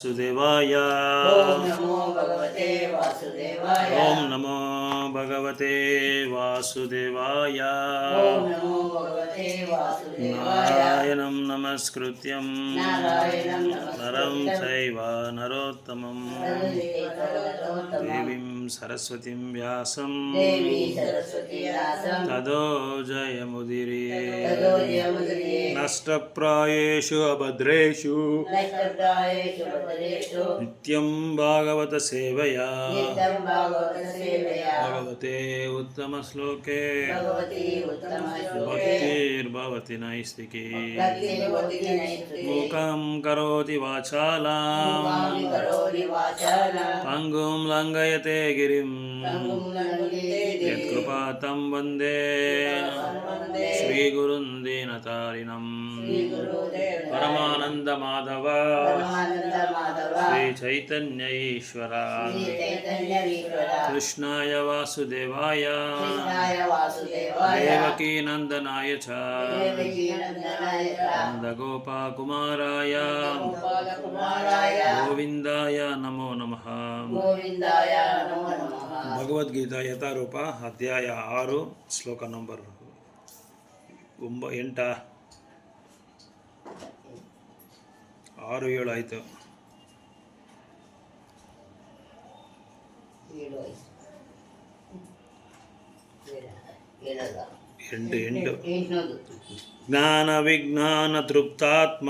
वासुदेवाय। ओम नमो भगवते वासुदेवाय। ओम नमो भगवते वासुदेवाय। ओम नमो भगवते वासुदेवाय। नारायणं नमस्कृत्यं नरं नमस्कृत्यं चैव नरोत्तमं देवीं सरस्वतीं व्यासं देवी सरस्वती व्यासं ततो जयमुदीरये। तदोजयमुदीरये। नष्टप्रायेषु अभद्रेषु नष्टप्रायेषु भद्रेषु नित्यं भागवत सेवया नित्यं भागवत सेवया। भगवते उत्तमश्लोके भगवती उत्तमश्लोके भक्तिर्भवति नैष्टिकी। भक्तिर्भवति नैष्टिकी। मूकं करोति वाचालां मूकं करोति वाचालां पङ्गुं लङ्घयते गिरिं पङ्गुं लङ्घयते गिरिं। यत्कृपातं वन्दे वन्दे श्रीगुरुं दीनतारिणं श्रीगुरुदेव परमानन्दमाधव परमानंद माधव श्रीचैतन्य ईश्वरा श्री चैतन्य ईश्वरा कृष्णाय वासुदेवाय कृष्णाय वासुदेवाय देवकीनन्दनाय च देवकी नंदनाय नन्दगोपकुमाराय गोपालकुमाराय गोविन्दाय नमो नमः। गोविंदाय नमो नमः। ಭಗವದ್ಗೀತಾ ಯಥಾರೂಪ ಅಧ್ಯಾಯ 6 ಶ್ಲೋಕ ನಂಬರ್ 8 6 7 ಆಯಿತು. ಜ್ಞಾನ ವಿಜ್ಞಾನ ತೃಪ್ತಾತ್ಮ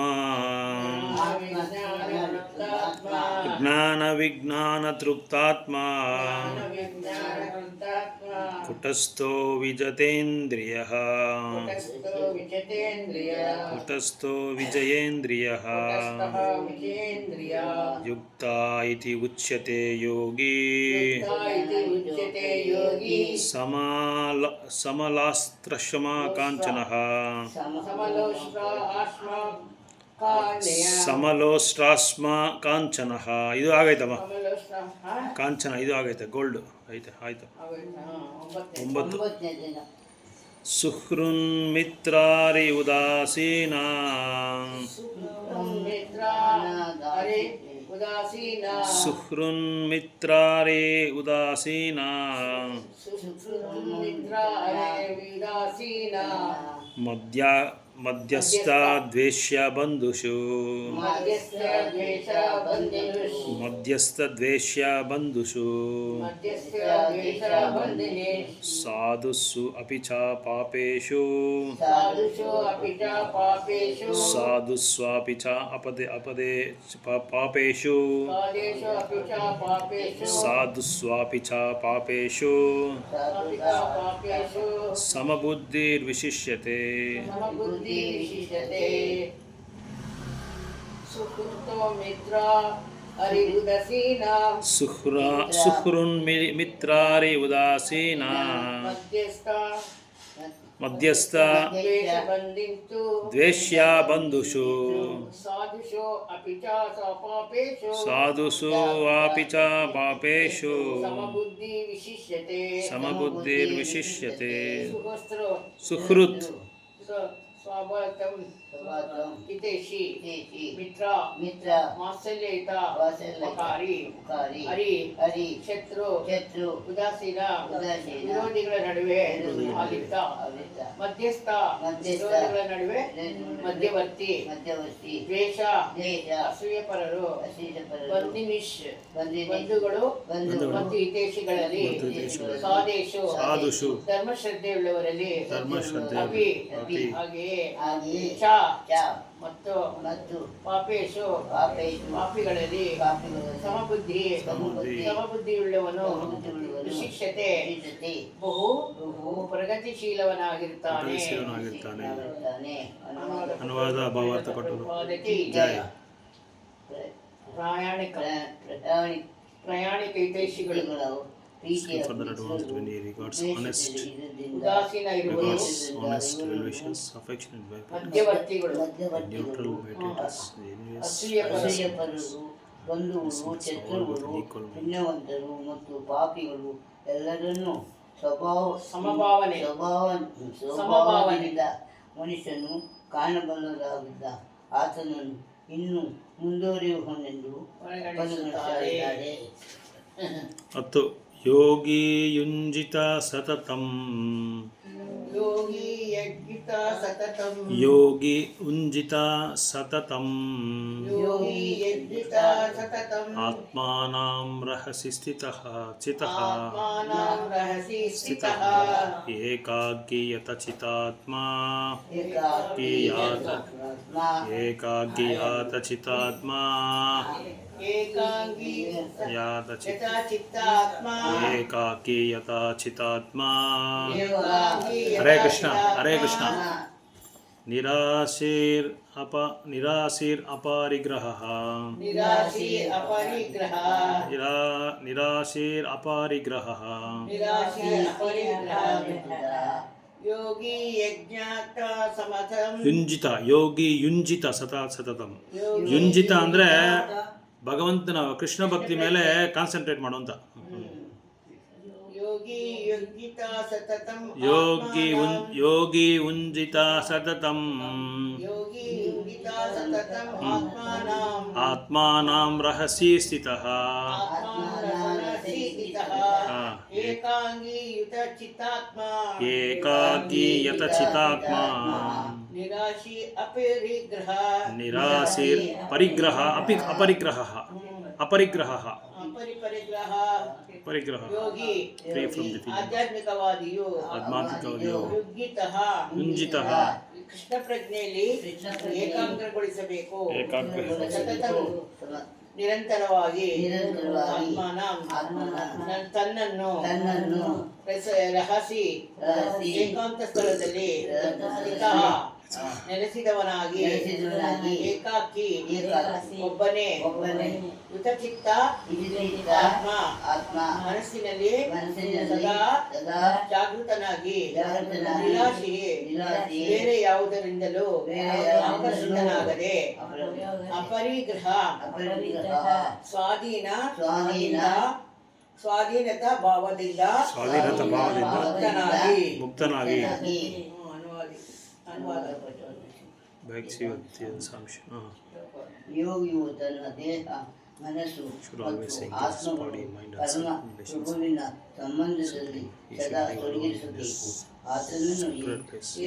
ಜ್ಞಾನ ವಿಜ್ಞಾನ ತೃಪ್ತಾತ್ಮ ಕುಟಸ್ಥೋ ವಿಜತೇಂದ್ರಿಯಃ ಕುಟಸ್ಥೋ ವಿಜಯೇಂದ್ರಿಯಃ ಯುಕ್ತ ಇತಿ ಉಚ್ಯತೆ ಯೋಗಿ ಸಮಲಾಸ್ತ್ರಶಮಾ ಕಾಂಚನಃ ಸಮಲೋಷ್ಟ್ರಾಸ್ಮ ಕಾಂಚನಃ. ಇದು ಆಗೈತಮ್ಮ ಕಾಂಚನ, ಇದು ಆಗೈತೆ ಗೋಲ್ಡ್ ಐತೆ ಆಯ್ತು. 9 ಸುಹೃನ್ಮಿತ್ರಾರಿ ಉದಾಸೀನ ಸುಹೃನ್ಮಿತ್ರಾರಿ ಉದಾಸೀನ ಮಧ್ಯಸ್ಥ ದ್ವೇಷ್ಯ ಬಂಧುಷು ಮಧ್ಯಸ್ಥ ದ್ವೇಷ್ಯ ಬಂಧುಷು ಸಾಧುಷು ಅಪಿ ಚ ಪಾಪೇಷು ಸಾಧುಸ್ವಾಪಿ ಚ ಅಪದೆ ಪಾಪೇಷು ಸಾಧುಸ್ವಾಪಿ ಚ ಪಾಪೇಷು ಸಮಬುದ್ಧಿರ್ವಿಶಿಷ್ಯತೆ. ಸುಹೃನ್ಮಿತ್ರಾರಿ ಉದಾಸೀನ ಮಧ್ಯಸ್ಥ ದ್ವೇಷ್ಯ ಬಂಧುಷು ಸಾಧುಷು ವಾಪಿ ಚ ಪಾಪೇಷು ಸಮಬುದ್ಧಿರ್ವಿಶಿಷ್ಯತೆ. ಸುಹೃತ್ ಹಿತೇಶಿ ಮಿತ್ರ ವಾತ್ಸಲ್ಯಯುತ ಹರಿ ಶತ್ರು ಉದಾಸೀನ ವಿರೋಧಿಗಳ ನಡುವೆ ಆಲಿಪ್ತ ಮಧ್ಯಸ್ಥ ವಿರೋಧಿಗಳ ನಡುವೆ ಮಧ್ಯವರ್ತಿ ದ್ವೇಷ ಅಸೂಯಪರರು ಬಂಧುಗಳು ಮತ್ತು ಹಿತೇಶಿಗಳಲ್ಲಿ ಸಾಧೇಶು ಧರ್ಮಶ್ರದ್ಧೆಯುಳ್ಳವರಲ್ಲಿ ಹಾಗೆಯೇ ಮತ್ತು ಪಾಪೇಶು ಪಾಪಿಗಳಲ್ಲಿ ಸಮಬುದ್ಧಿಯುಳ್ಳವನು ವಿಶಿಷ್ಟತೆ ಬಹು ಪ್ರಗತಿಶೀಲವನಾಗಿರುತ್ತಾನೆ. ಅನುವಾದ ಭಾವಾರ್ಥ ಕೊಟ್ಟರು. ಪ್ರಯಾಣಿಕ ಹಿತೈಷಿಗಳು further advanced when he regards honest relations, affectionate ಮಧ್ಯವರ್ತಿಗಳು neutral mediators, ಬಂಧುಗಳು ಶತ್ರುಗಳು ಪುಣ್ಯವಂತರು ಮತ್ತು ಪಾಪಿಗಳು ಎಲ್ಲರನ್ನೂ ಸಮಭಾವನೆಯಿಂದ ಮನುಷ್ಯನು ಕಾಣಬಲ್ಲದಾಗಿದ್ದ ಆತನನ್ನು ಇನ್ನೂ ಮುಂದುವರಿಯುವನೆಂದು ಪರಿಗಣಿಸುತ್ತಾರೆ. 10 ಯೋಗಿ ಯುಂಜಿತ ಸತತಂ ಯೋಗಿ ಯಜ್ಜಿತ ಸತತಂ ಯೋಗಿ ಉಂಜಿತ ಸತತಂ ಯೋಗಿ ಯಜ್ಜಿತ ಸತತಂ ಆತ್ಮಾನಾಂ ರಹಸಿ ಸ್ಥಿತಃ ಚಿತಃ ಆತ್ಮಾನಾಂ ರಹಸಿ ಸ್ಥಿತಃ ಏಕಾಗ್ಯಯತ ಚಿತಾತ್ಮಾ ಏಕಾಗ್ಯಯತ ಏಕಾಗ್ಯಯಾತ ಚಿತಾತ್ಮಾ ಏಕಾಂಗೀಯತ ಚಿತ್ತಾತ್ಮಾ ಏಕಾಗ್ಯಯತ ಚಿತಾತ್ಮಾ ಏಕಾಂಗೀಯತ ಹರೇ ಕೃಷ್ಣ ಹರೇ ಕೃಷ್ಣ ನಿರಾಶೀರ್ ಅಪರಿಗ್ರಹಃ ನಿರಾಶಿ ಅಪರಿಗ್ರಹ ನಿರಾಶೀರ್ ಅಪರಿಗ್ರಹಃ ನಿರಾಶಿ ಅಪರಿಗ್ರಹ ಯೋಗಿ ಯಜ್ಞಾತ ಸಮತಂ ಯುಂಜಿತ ಯೋಗಿ ಯುಂಜಿತ ಸತತಂ ಯುಂಜಿತ ಅಂದರೆ ಭಗವಂತನ ಕೃಷ್ಣ ಭಕ್ತಿ ಮೇಲೆ ಕಾನ್ಸಂಟ್ರೇಟ್ ಮಾಡುವಂತ ಯೋಗಿ ಯುಂಜಿತ ಸತತಂ ಯೋಗಿ ಉಂಜಿತ ಸತತಂ ಯೋಗಿ ಯುಂಜಿತ ಸತತಂ ಆತ್ಮಾನಾಂ ರಹಸಿ ಸ್ಥಿತಃ ಆತ್ಮಾನರಸಿ ಸ್ಥಿತಃ ಏಕಾಂಗೀಯುತ ಚಿತ್ತಾತ್ಮಾ ಏಕಾಗ್ಯಯತ ಚಿತಾತ್ಮಾ ನಿರಾಶಿ ಅಪರಿಗ್ರಹ ನಿರಾಶೀರ್ ಪರಿಗ್ರಹ ಅಪರಿಗ್ರಹ ಅಪರಿಗ್ರಹ ಪರಿಗ್ರಹ ಯೋಗಿ ಫ್ರೀ ಫ್ರಮ್ ದಿ ಆಧ್ಯಾತ್ಮಿಕವಾದಿಯು ಯುಂಜಿತಃ ಕೃಷ್ಣ ಪ್ರಜ್ಞೆಯಲ್ಲಿ ಏಕಾಗ್ರಗೊಳಿಸಬೇಕು ನಿರಂತರವಾಗಿ ತನ್ನನ್ನು ರಹಸಿ ಏಕಾಂತ ಸ್ಥಳದಲ್ಲಿ ನೆಲೆಸಿದವನಾಗಿ ಏಕಾಕಿ ಒಬ್ಬನೇ ಯುತಚಿತ್ತ ಆತ್ಮ ಮನಸ್ಸಿನಲ್ಲಿ ಸದಾ ಜಾಗೃತನಾಗಿ ನಿರಾಶಿ ಬೇರೆ ಯಾವುದರಿಂದಲೂ ಆಕರ್ಷಿತನಾಗದೆ ಅಪರಿಗ್ರಹ ಸ್ವಾಧೀನತಾ ಭಾವದಿಂದ ಮುಕ್ತನಾಗಿ ಯೋಗಿಯು ತನ್ನ ದೇಹ ಮನಸ್ಸು ಆತ್ಮ ಪರಮ ಪ್ರಭುವಿನ ಸಂಬಂಧದಲ್ಲಿ ಸದಾ ತೊಡಗಿಸಬೇಕು. ಆತನನ್ನು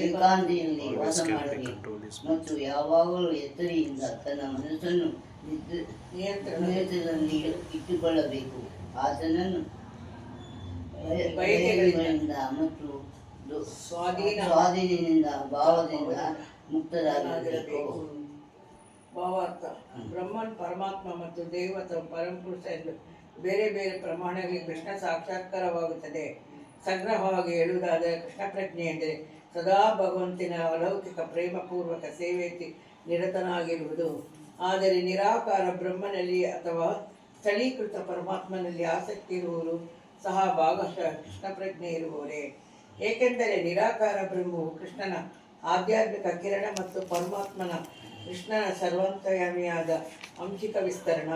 ಏಕಾಂತಿಯಲ್ಲಿ ವಾಸ ಮಾಡಬೇಕು ಮತ್ತು ಯಾವಾಗಲೂ ಎತ್ತರಿಯಿಂದ ತನ್ನ ಮನಸ್ಸನ್ನು ನಿಯಂತ್ರಣದಲ್ಲಿ ಇಟ್ಟುಕೊಳ್ಳಬೇಕು. ಆತನನ್ನು ಬಯಕೆಗಳಿಂದ ಮತ್ತು ಸ್ವಾಧೀನದಿಂದ ಭಾವದಿಂದ ಮುಕ್ತರಾಗಿರಬೇಕು. ಭಾವಾರ್ಥ ಬ್ರಹ್ಮನ್ ಪರಮಾತ್ಮ ಮತ್ತು ದೈವತ ಪರಮಪುರುಷ ಎಂದು ಬೇರೆ ಬೇರೆ ಪ್ರಮಾಣಗಳಿಗೆ ಕೃಷ್ಣ ಸಾಕ್ಷಾತ್ಕಾರವಾಗುತ್ತದೆ. ಸಂಗ್ರಹವಾಗಿ ಹೇಳುವುದಾದರೆ ಕೃಷ್ಣ ಪ್ರಜ್ಞೆ ಎಂದರೆ ಸದಾ ಭಗವಂತನ ಅಲೌಕಿಕ ಪ್ರೇಮಪೂರ್ವಕ ಸೇವೆಯಲ್ಲಿ ನಿರತನಾಗಿರುವುದು. ಆದರೆ ನಿರಾಕಾರ ಬ್ರಹ್ಮನಲ್ಲಿ ಅಥವಾ ಸ್ಥಳೀಕೃತ ಪರಮಾತ್ಮನಲ್ಲಿ ಆಸಕ್ತಿ ಇರುವವರು ಸಹ ಭಾಗಶಃ ಕೃಷ್ಣ ಪ್ರಜ್ಞೆ ಇರುವವರೇ. ಏಕೆಂದರೆ ನಿರಾಕಾರ ಬ್ರಹ್ಮವು ಕೃಷ್ಣನ ಆಧ್ಯಾತ್ಮಿಕ ಕಿರಣ ಮತ್ತು ಪರಮಾತ್ಮನ ಕೃಷ್ಣನ ಸರ್ವಾಂತರ್ಯಾಮಿಯಾದ ಅಂಶಿಕ ವಿಸ್ತರಣ.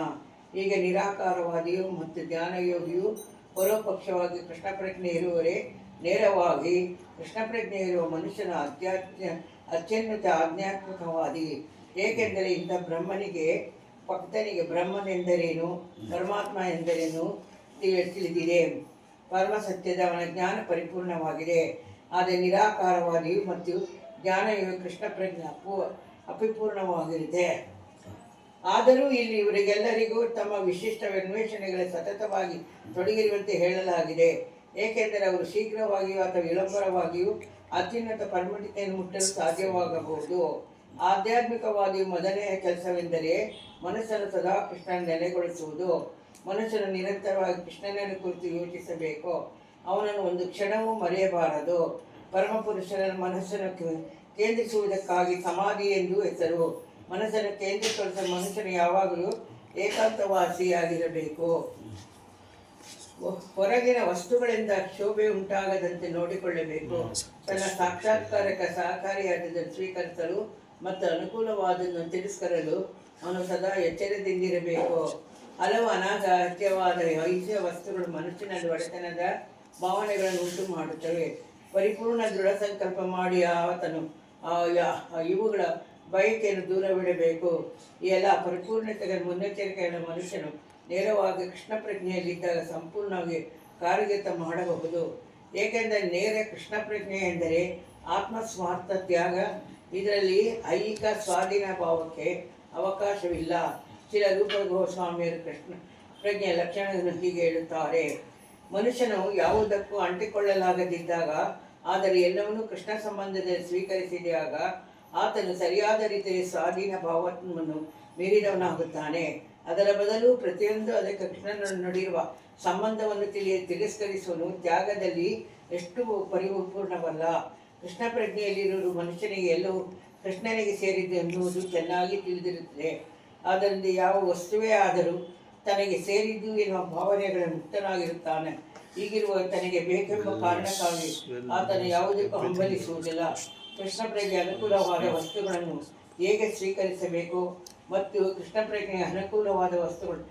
ಹೀಗೆ ನಿರಾಕಾರವಾದಿಯು ಮತ್ತು ಜ್ಞಾನಯೋಗಿಯು ಪರೋಪಕ್ಷವಾಗಿ ಕೃಷ್ಣ ಪ್ರಜ್ಞೆ ಇರುವವರೇ. ನೇರವಾಗಿ ಕೃಷ್ಣ ಪ್ರಜ್ಞೆ ಇರುವ ಮನುಷ್ಯನ ಅತ್ಯುನ್ನತ ಆಧ್ಯಾತ್ಮಿಕವಾದಿ. ಏಕೆಂದರೆ ಇಂಥ ಬ್ರಹ್ಮನಿಗೆ ಭಕ್ತನಿಗೆ ಬ್ರಹ್ಮನೆಂದರೇನು ಪರಮಾತ್ಮ ಎಂದರೇನು ತಿಳಿದಿದೆ. ಪರಮ ಸತ್ಯದ ಅವನ ಜ್ಞಾನ ಪರಿಪೂರ್ಣವಾಗಿದೆ. ಆದರೆ ನಿರಾಕಾರವಾದಿಯು ಮತ್ತು ಜ್ಞಾನಯೋಗಿ ಕೃಷ್ಣ ಪ್ರಜ್ಞೆ ಅಪರಿಪೂರ್ಣವಾಗಿರುತ್ತೆ. ಆದರೂ ಇಲ್ಲಿ ಇವರಿಗೆಲ್ಲರಿಗೂ ತಮ್ಮ ವಿಶಿಷ್ಟ ಅನ್ವೇಷಣೆಗಳ ಸತತವಾಗಿ ತೊಡಗಿರುವಂತೆ ಹೇಳಲಾಗಿದೆ. ಏಕೆಂದರೆ ಅವರು ಶೀಘ್ರವಾಗಿಯೂ ಅಥವಾ ವಿಳಂಬರವಾಗಿಯೂ ಅತ್ಯುನ್ನತ ಪರಿಣಿತಿಯನ್ನು ಮುಟ್ಟಲು ಸಾಧ್ಯವಾಗಬಹುದು. ಆಧ್ಯಾತ್ಮಿಕವಾದಿಯು ಮೊದಲನೆಯ ಕೆಲಸವೆಂದರೆ ಮನಸ್ಸನ್ನು ಸದಾ ಕೃಷ್ಣನ ನೆಲೆಗೊಳಿಸುವುದು. ಮನುಷ್ಯನು ನಿರಂತರವಾಗಿ ಕೃಷ್ಣನನ್ನು ಕುರಿತು ಯೋಚಿಸಬೇಕು. ಅವನನ್ನು ಒಂದು ಕ್ಷಣವೂ ಮರೆಯಬಾರದು. ಪರಮಪುರುಷನ ಮನಸ್ಸನ್ನು ಕೇಂದ್ರಿಸುವುದಕ್ಕಾಗಿ ಸಮಾಧಿ ಎಂದು ಹೆಸರು. ಮನಸ್ಸನ್ನು ಕೇಂದ್ರೀಕರಿಸುವ ಮನುಷ್ಯನು ಯಾವಾಗಲೂ ಏಕಾಂತವಾಸಿಯಾಗಿರಬೇಕು. ಹೊರಗಿನ ವಸ್ತುಗಳಿಂದ ಶೋಭೆ ಉಂಟಾಗದಂತೆ ನೋಡಿಕೊಳ್ಳಬೇಕು. ತನ್ನ ಸಾಕ್ಷಾತ್ಕಾರಕ್ಕೆ ಸಹಕಾರಿಯಾದದನ್ನು ಸ್ವೀಕರಿಸಲು ಮತ್ತು ಅನುಕೂಲವಾದನ್ನು ತಿರಸ್ಕರಲು ಅವನು ಸದಾ ಎಚ್ಚರದಿಂದಿರಬೇಕು. ಹಲವು ಅನಾಗತ್ಯವಾದ ಐಚ್ಛಿಕ ವಸ್ತುಗಳು ಮನುಷ್ಯನಲ್ಲಿ ಒಡೆತನದ ಭಾವನೆಗಳನ್ನು ಉಂಟು ಮಾಡುತ್ತವೆ. ಪರಿಪೂರ್ಣ ದೃಢ ಸಂಕಲ್ಪ ಮಾಡಿ ಆತನು ಇವುಗಳ ಬಯಕೆಯನ್ನು ದೂರವಿಡಬೇಕು. ಈ ಎಲ್ಲ ಪರಿಪೂರ್ಣತೆಗಳ ಮುನ್ನೆಚ್ಚರಿಕೆಯನ್ನು ಮನುಷ್ಯನು ನೇರವಾಗಿ ಕೃಷ್ಣ ಪ್ರಜ್ಞೆಯಲ್ಲಿದ್ದಾಗ ಸಂಪೂರ್ಣವಾಗಿ ಕಾರ್ಯಗತ ಮಾಡಬಹುದು. ಏಕೆಂದರೆ ನೇರ ಕೃಷ್ಣ ಪ್ರಜ್ಞೆ ಎಂದರೆ ಆತ್ಮಸ್ವಾರ್ಥ ತ್ಯಾಗ. ಇದರಲ್ಲಿ ಐಹಿಕ ಸ್ವಾಧೀನ ಭಾವಕ್ಕೆ ಅವಕಾಶವಿಲ್ಲ. ಶ್ರೀ ರೂಪ ಗೋಸ್ವಾಮಿಯರು ಕೃಷ್ಣ ಪ್ರಜ್ಞೆಯ ಲಕ್ಷಣಗಳನ್ನು ಹೀಗೆ ಹೇಳುತ್ತಾರೆ: ಮನುಷ್ಯನು ಯಾವುದಕ್ಕೂ ಅಂಟಿಕೊಳ್ಳಲಾಗದಿದ್ದಾಗ, ಆದರೆ ಎಲ್ಲವನ್ನೂ ಕೃಷ್ಣ ಸಂಬಂಧದಲ್ಲಿ ಸ್ವೀಕರಿಸಿದಾಗ ಆತನು ಸರಿಯಾದ ರೀತಿಯಲ್ಲಿ ಸ್ವಾಧೀನ ಭಾವವನ್ನು ಮೀರಿದವನಾಗುತ್ತಾನೆ. ಅದರ ಬದಲು ಪ್ರತಿಯೊಂದು ಅದಕ್ಕೆ ಕೃಷ್ಣನನ್ನು ನುಡಿರುವ ಸಂಬಂಧವನ್ನು ತಿರಸ್ಕರಿಸುವನು ತ್ಯಾಗದಲ್ಲಿ ಎಷ್ಟು ಪರಿಪೂರ್ಣವಲ್ಲ. ಕೃಷ್ಣ ಪ್ರಜ್ಞೆಯಲ್ಲಿರುವ ಮನುಷ್ಯನಿಗೆ ಎಲ್ಲವೂ ಕೃಷ್ಣನಿಗೆ ಸೇರಿದೆ ಎನ್ನುವುದು ಚೆನ್ನಾಗಿ ತಿಳಿದಿರುತ್ತದೆ. ಆದ್ದರಿಂದ ಯಾವ ವಸ್ತುವೇ ಆದರೂ ತನಗೆ ಸೇರಿದ್ದು ಎನ್ನುವ ಭಾವನೆಗಳ ಮುಕ್ತನಾಗಿರುತ್ತಾನೆ. ಹೀಗಿರುವ ತನಗೆ ಬೇಕೆಂಬ ಕಾರಣಕ್ಕಾಗಿ ಆತನು ಯಾವುದಕ್ಕೂ ಹಂಬಲಿಸುವುದಿಲ್ಲ. ಕೃಷ್ಣ ಪ್ರಜ್ಞೆ ಅನುಕೂಲವಾದ ವಸ್ತುಗಳನ್ನು ಹೇಗೆ ಸ್ವೀಕರಿಸಬೇಕು ಮತ್ತು ಕೃಷ್ಣ ಪ್ರಜ್ಞೆಗೆ ಅನುಕೂಲವಾದ ವಸ್ತುಗಳು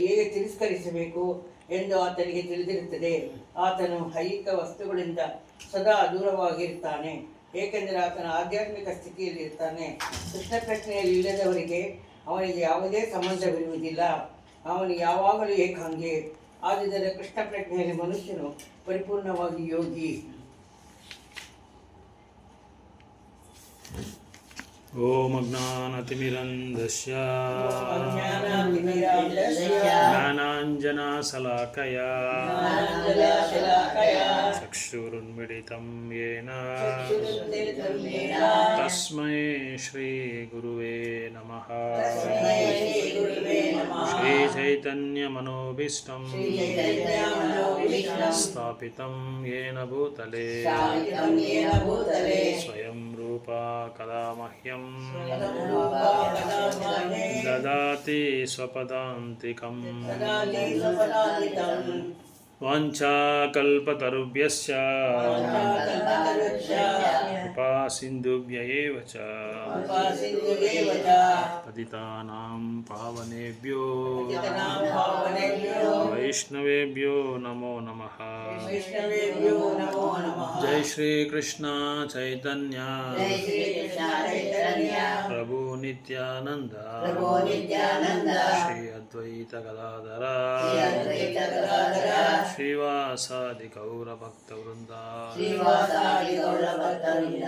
ಹೇಗೆ ತಿರಸ್ಕರಿಸಬೇಕು ಎಂದು ಆತನಿಗೆ ತಿಳಿದಿರುತ್ತದೆ. ಆತನು ಐಹಿಕ ವಸ್ತುಗಳಿಂದ ಸದಾ ದೂರವಾಗಿರ್ತಾನೆ, ಏಕೆಂದರೆ ಆತನ ಆಧ್ಯಾತ್ಮಿಕ ಸ್ಥಿತಿಯಲ್ಲಿರ್ತಾನೆ. ಕೃಷ್ಣ ಪ್ರಜ್ಞೆಯಲ್ಲಿ ಇಲ್ಲದವರಿಗೆ ಅವನಿಗೆ ಯಾವುದೇ ಸಂಬಂಧವಿರುವುದಿಲ್ಲ. ಅವನು ಯಾವಾಗಲೂ ಏಕಾಂಗಿ. ಆದ್ದರಿಂದ ಕೃಷ್ಣ ಪ್ರಜ್ಞೆಯಲ್ಲಿ ಮನುಷ್ಯನು ಪರಿಪೂರ್ಣವಾಗಿ ಯೋಗಿ. ಓಂ ಅಜ್ಞಾನತಿಮಿರಂಧಸ್ಯ ಜ್ಞಾನಾಂಜನಶಲಾಕಯ ಚಕ್ಷುರುನ್ಮಿಲಿತಂ ಯೇನ ತಸ್ಮೈ ಶ್ರೀ ಗುರುವೇ ನಮಃ. ಶ್ರೀ ಚೈತನ್ಯ ಮನೋಭೀಷ್ಟಂ ಸ್ಥಾಪಿತಂ ಯೇನ ಭೂತಲೇ ಸ್ವಯಂ ರೂಪ ಕದಾ ಮಹ್ಯಂ ದದಾತಿ ಸ್ವಪದಾಂತಿಕಂ. ವಾಂಛಾಕಲ್ಪತರುಭ್ಯಶ್ಚ ಕೃಪಾ ಸಿಂಧುಭ್ಯ ಏವ ಚ ಪತಿತಾನಾಂ ಪಾವನೇಭ್ಯೋ ವೈಷ್ಣವೇಭ್ಯೋ ನಮೋ ನಮಃ. ಜೈ ಶ್ರೀ ಕೃಷ್ಣ ಚೈತನ್ಯ ಪ್ರಭು ನಿತ್ಯಾನಂದ ಶ್ರೀ ಅದ್ವೈತ ಗದಾಧರ ಶ್ರೀವಾಸಾದಿ ಗೌರ ಭಕ್ತ ವೃಂದ.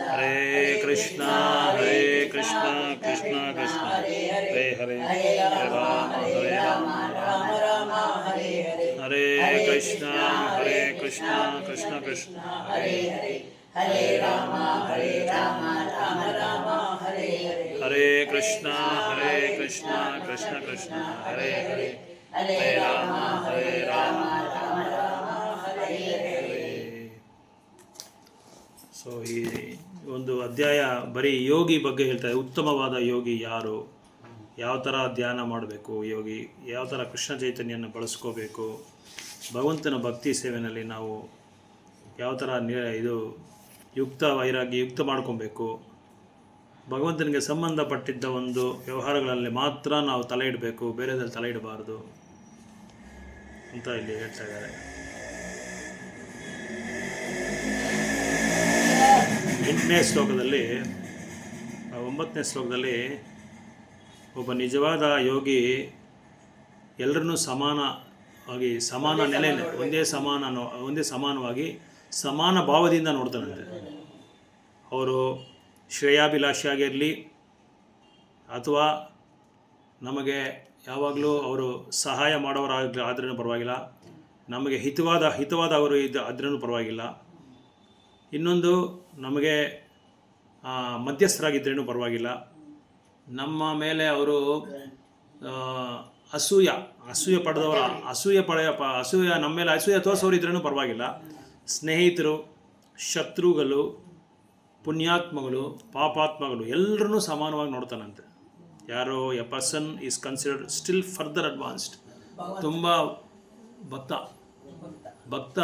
ಹರೇ ಕೃಷ್ಣ ಕೃಷ್ಣ ಕೃಷ್ಣ ಹರೇ ಹರೇ ರಾಮ ಹರೇ ರಾಮ ಹರೇ ಕೃಷ್ಣ ಕೃಷ್ಣ ಕೃಷ್ಣ ಹರೇ ರಾಮ ರಾಮ ಹರೇ ಕೃಷ್ಣ ಕೃಷ್ಣ ಕೃಷ್ಣ ಹರೇ ಹರೇ ರಾಮ ರಾಮ ಹರೇ. ಸೊ ಈ ಒಂದು ಅಧ್ಯಾಯ ಬರೀ ಯೋಗಿ ಬಗ್ಗೆ ಹೇಳ್ತಾರೆ. ಉತ್ತಮವಾದ ಯೋಗಿ ಯಾರು, ಯಾವ ಥರ ಧ್ಯಾನ ಮಾಡಬೇಕು, ಯೋಗಿ ಯಾವ ಥರ ಕೃಷ್ಣ ಚೈತನ್ಯನ ಬಳಸ್ಕೋಬೇಕು, ಭಗವಂತನ ಭಕ್ತಿ ಸೇವೆಯಲ್ಲಿ ನಾವು ಯಾವ ಥರ ಇದು ಯುಕ್ತ ವೈರಾಗ್ಯ ಯುಕ್ತ ಮಾಡ್ಕೊಬೇಕು, ಭಗವಂತನಿಗೆ ಸಂಬಂಧಪಟ್ಟಿದ್ದ ಒಂದು ವ್ಯವಹಾರಗಳಲ್ಲಿ ಮಾತ್ರ ನಾವು ತಲೆ ಇಡಬೇಕು, ಬೇರೆದಲ್ಲಿ ತಲೆ ಇಡಬಾರ್ದು ಅಂತ ಇಲ್ಲಿ ಹೇಳ್ತಾ ಇದ್ದಾರೆ. 8ನೇ ಶ್ಲೋಕದಲ್ಲಿ 9ನೇ ಶ್ಲೋಕದಲ್ಲಿ ಒಬ್ಬ ನಿಜವಾದ ಯೋಗಿ ಎಲ್ಲರನ್ನೂ ಸಮಾನವಾಗಿ ಸಮಾನ ನೆಲೆ ಒಂದೇ ಸಮಾನವಾಗಿ ಸಮಾನ ಭಾವದಿಂದ ನೋಡ್ತಾನಂತೆ. ಅವರು ಶ್ರೇಯಾಭಿಲಾಷಿಯಾಗಿರಲಿ ಅಥವಾ ನಮಗೆ ಯಾವಾಗಲೂ ಅವರು ಸಹಾಯ ಮಾಡೋರಾದ್ರೂ ಪರವಾಗಿಲ್ಲ, ನಮಗೆ ಹಿತವಾದ ಅವರು ಆದ್ರೂ ಪರವಾಗಿಲ್ಲ, ಇನ್ನೊಂದು ನಮಗೆ ಮಧ್ಯಸ್ಥರಾಗಿದ್ರೇನು ಪರವಾಗಿಲ್ಲ, ನಮ್ಮ ಮೇಲೆ ಅವರು ಅಸೂಯೆ ಪಡೆದವರ ಅಸೂಯೆ ನಮ್ಮ ಮೇಲೆ ಅಸೂಯೆ ತೋರಿಸೋರಿದ್ರೂ ಪರವಾಗಿಲ್ಲ, ಸ್ನೇಹಿತರು, ಶತ್ರುಗಳು, ಪುಣ್ಯಾತ್ಮಗಳು, ಪಾಪಾತ್ಮಗಳು ಎಲ್ಲರನ್ನೂ ಸಮಾನವಾಗಿ ನೋಡ್ತಾನಂತೆ. ಯಾರೋ A person is considered still further advanced. ತುಂಬ ಭಕ್ತ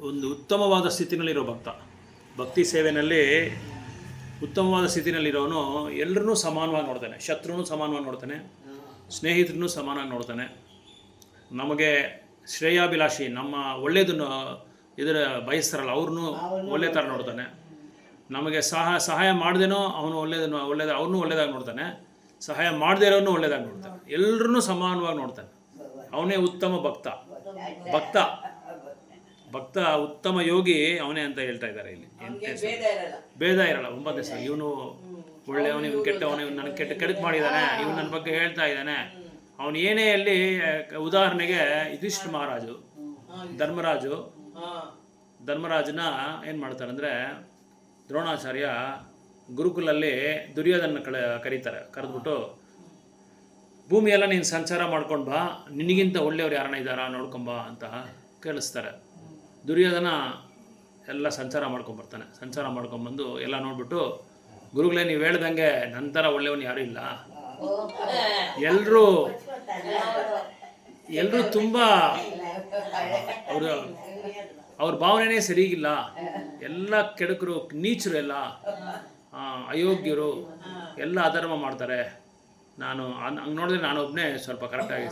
ಒಂದು ಉತ್ತಮವಾದ ಸ್ಥಿತಿನಲ್ಲಿರೋ ಭಕ್ತಿ ಸೇವೆಯಲ್ಲಿ ಉತ್ತಮವಾದ ಸ್ಥಿತಿನಲ್ಲಿರೋನು ಎಲ್ಲರನ್ನೂ ಸಮಾನವಾಗಿ ನೋಡ್ತಾನೆ. ಶತ್ರುನೂ ಸಮಾನವಾಗಿ ನೋಡ್ತಾನೆ, ಸ್ನೇಹಿತರನ್ನೂ ಸಮಾನವಾಗಿ ನೋಡ್ತಾನೆ, ನಮಗೆ ಶ್ರೇಯಾಭಿಲಾಷಿ ನಮ್ಮ ಒಳ್ಳೆಯದನ್ನು ಬಯಸ್ತಾರಲ್ಲ ಅವ್ರನ್ನೂ ಒಳ್ಳೆ ಥರ ನೋಡ್ತಾನೆ, ನಮಗೆ ಸಹಾಯ ಮಾಡ್ದೇನೋ ಅವನು ಅವ್ರನ್ನೂ ಒಳ್ಳೇದಾಗಿ ನೋಡ್ತಾನೆ, ಸಹಾಯ ಮಾಡದೇ ಇರೋನು ಒಳ್ಳೇದಾಗಿ ನೋಡ್ತಾನೆ, ಎಲ್ಲರನ್ನೂ ಸಮಾನವಾಗಿ ನೋಡ್ತಾನೆ. ಅವನೇ ಉತ್ತಮ ಭಕ್ತ ಉತ್ತಮ ಯೋಗಿ ಅವನೇ ಅಂತ ಹೇಳ್ತಾ ಇದ್ದಾರೆ ಇಲ್ಲಿ. ಭೇದ ಇರಲ್ಲ. 9ನೇ ಸಲ ಇವನು ಒಳ್ಳೆಯವನು, ಇವನು ಕೆಟ್ಟವನು, ಇವನು ನನಗೆ ಕೆಡಕ್ ಮಾಡಿದ್ದಾನೆ, ಇವನು ನನ್ನ ಬಗ್ಗೆ ಹೇಳ್ತಾ ಇದ್ದಾನೆ. ಅವನು ಏನೇ ಅಲ್ಲಿ, ಉದಾಹರಣೆಗೆ ಯುಧಿಷ್ಠಿರ ಮಹಾರಾಜು ಧರ್ಮರಾಜನ ಏನು ಮಾಡ್ತಾರೆ ಅಂದರೆ, ದ್ರೋಣಾಚಾರ್ಯ ಗುರುಕುಲಲ್ಲಿ ದುರ್ಯೋಧನ ಕರೆದ್ಬಿಟ್ಟು, ಭೂಮಿಯೆಲ್ಲ ನೀನು ಸಂಚಾರ ಮಾಡ್ಕೊಂಡು ಬಾ, ನಿನಗಿಂತ ಒಳ್ಳೆಯವ್ರು ಯಾರನ್ನ ಇದ್ದಾರಾ ನೋಡ್ಕೊಂಬಾ ಅಂತ ಕೇಳಿಸ್ತಾರೆ. ದುರ್ಯೋಧನ ಎಲ್ಲ ಸಂಚಾರ ಮಾಡ್ಕೊಂಬರ್ತಾನೆ. ಸಂಚಾರ ಮಾಡ್ಕೊಂಬಂದು ಎಲ್ಲ ನೋಡ್ಬಿಟ್ಟು, ಗುರುಗಳೇ ನೀವು ಹೇಳ್ದಂಗೆ ನಂತರ ಒಳ್ಳೆಯವನು ಯಾರೂ ಇಲ್ಲ, ಎಲ್ಲರೂ ತುಂಬ ಅವ್ರ ಭಾವನೆನೇ ಸರಿಗಿಲ್ಲ, ಎಲ್ಲ ಕೆಡಕರು, ನೀಚರು, ಎಲ್ಲ ಅಯೋಗ್ಯರು, ಎಲ್ಲ ಅಧರ್ಮ ಮಾಡ್ತಾರೆ. ನಾನು ಹಂಗೆ ನೋಡಿದ್ರೆ ನಾನು ಒಬ್ಬನೇ ಸ್ವಲ್ಪ ಕರೆಕ್ಟಾಗಿ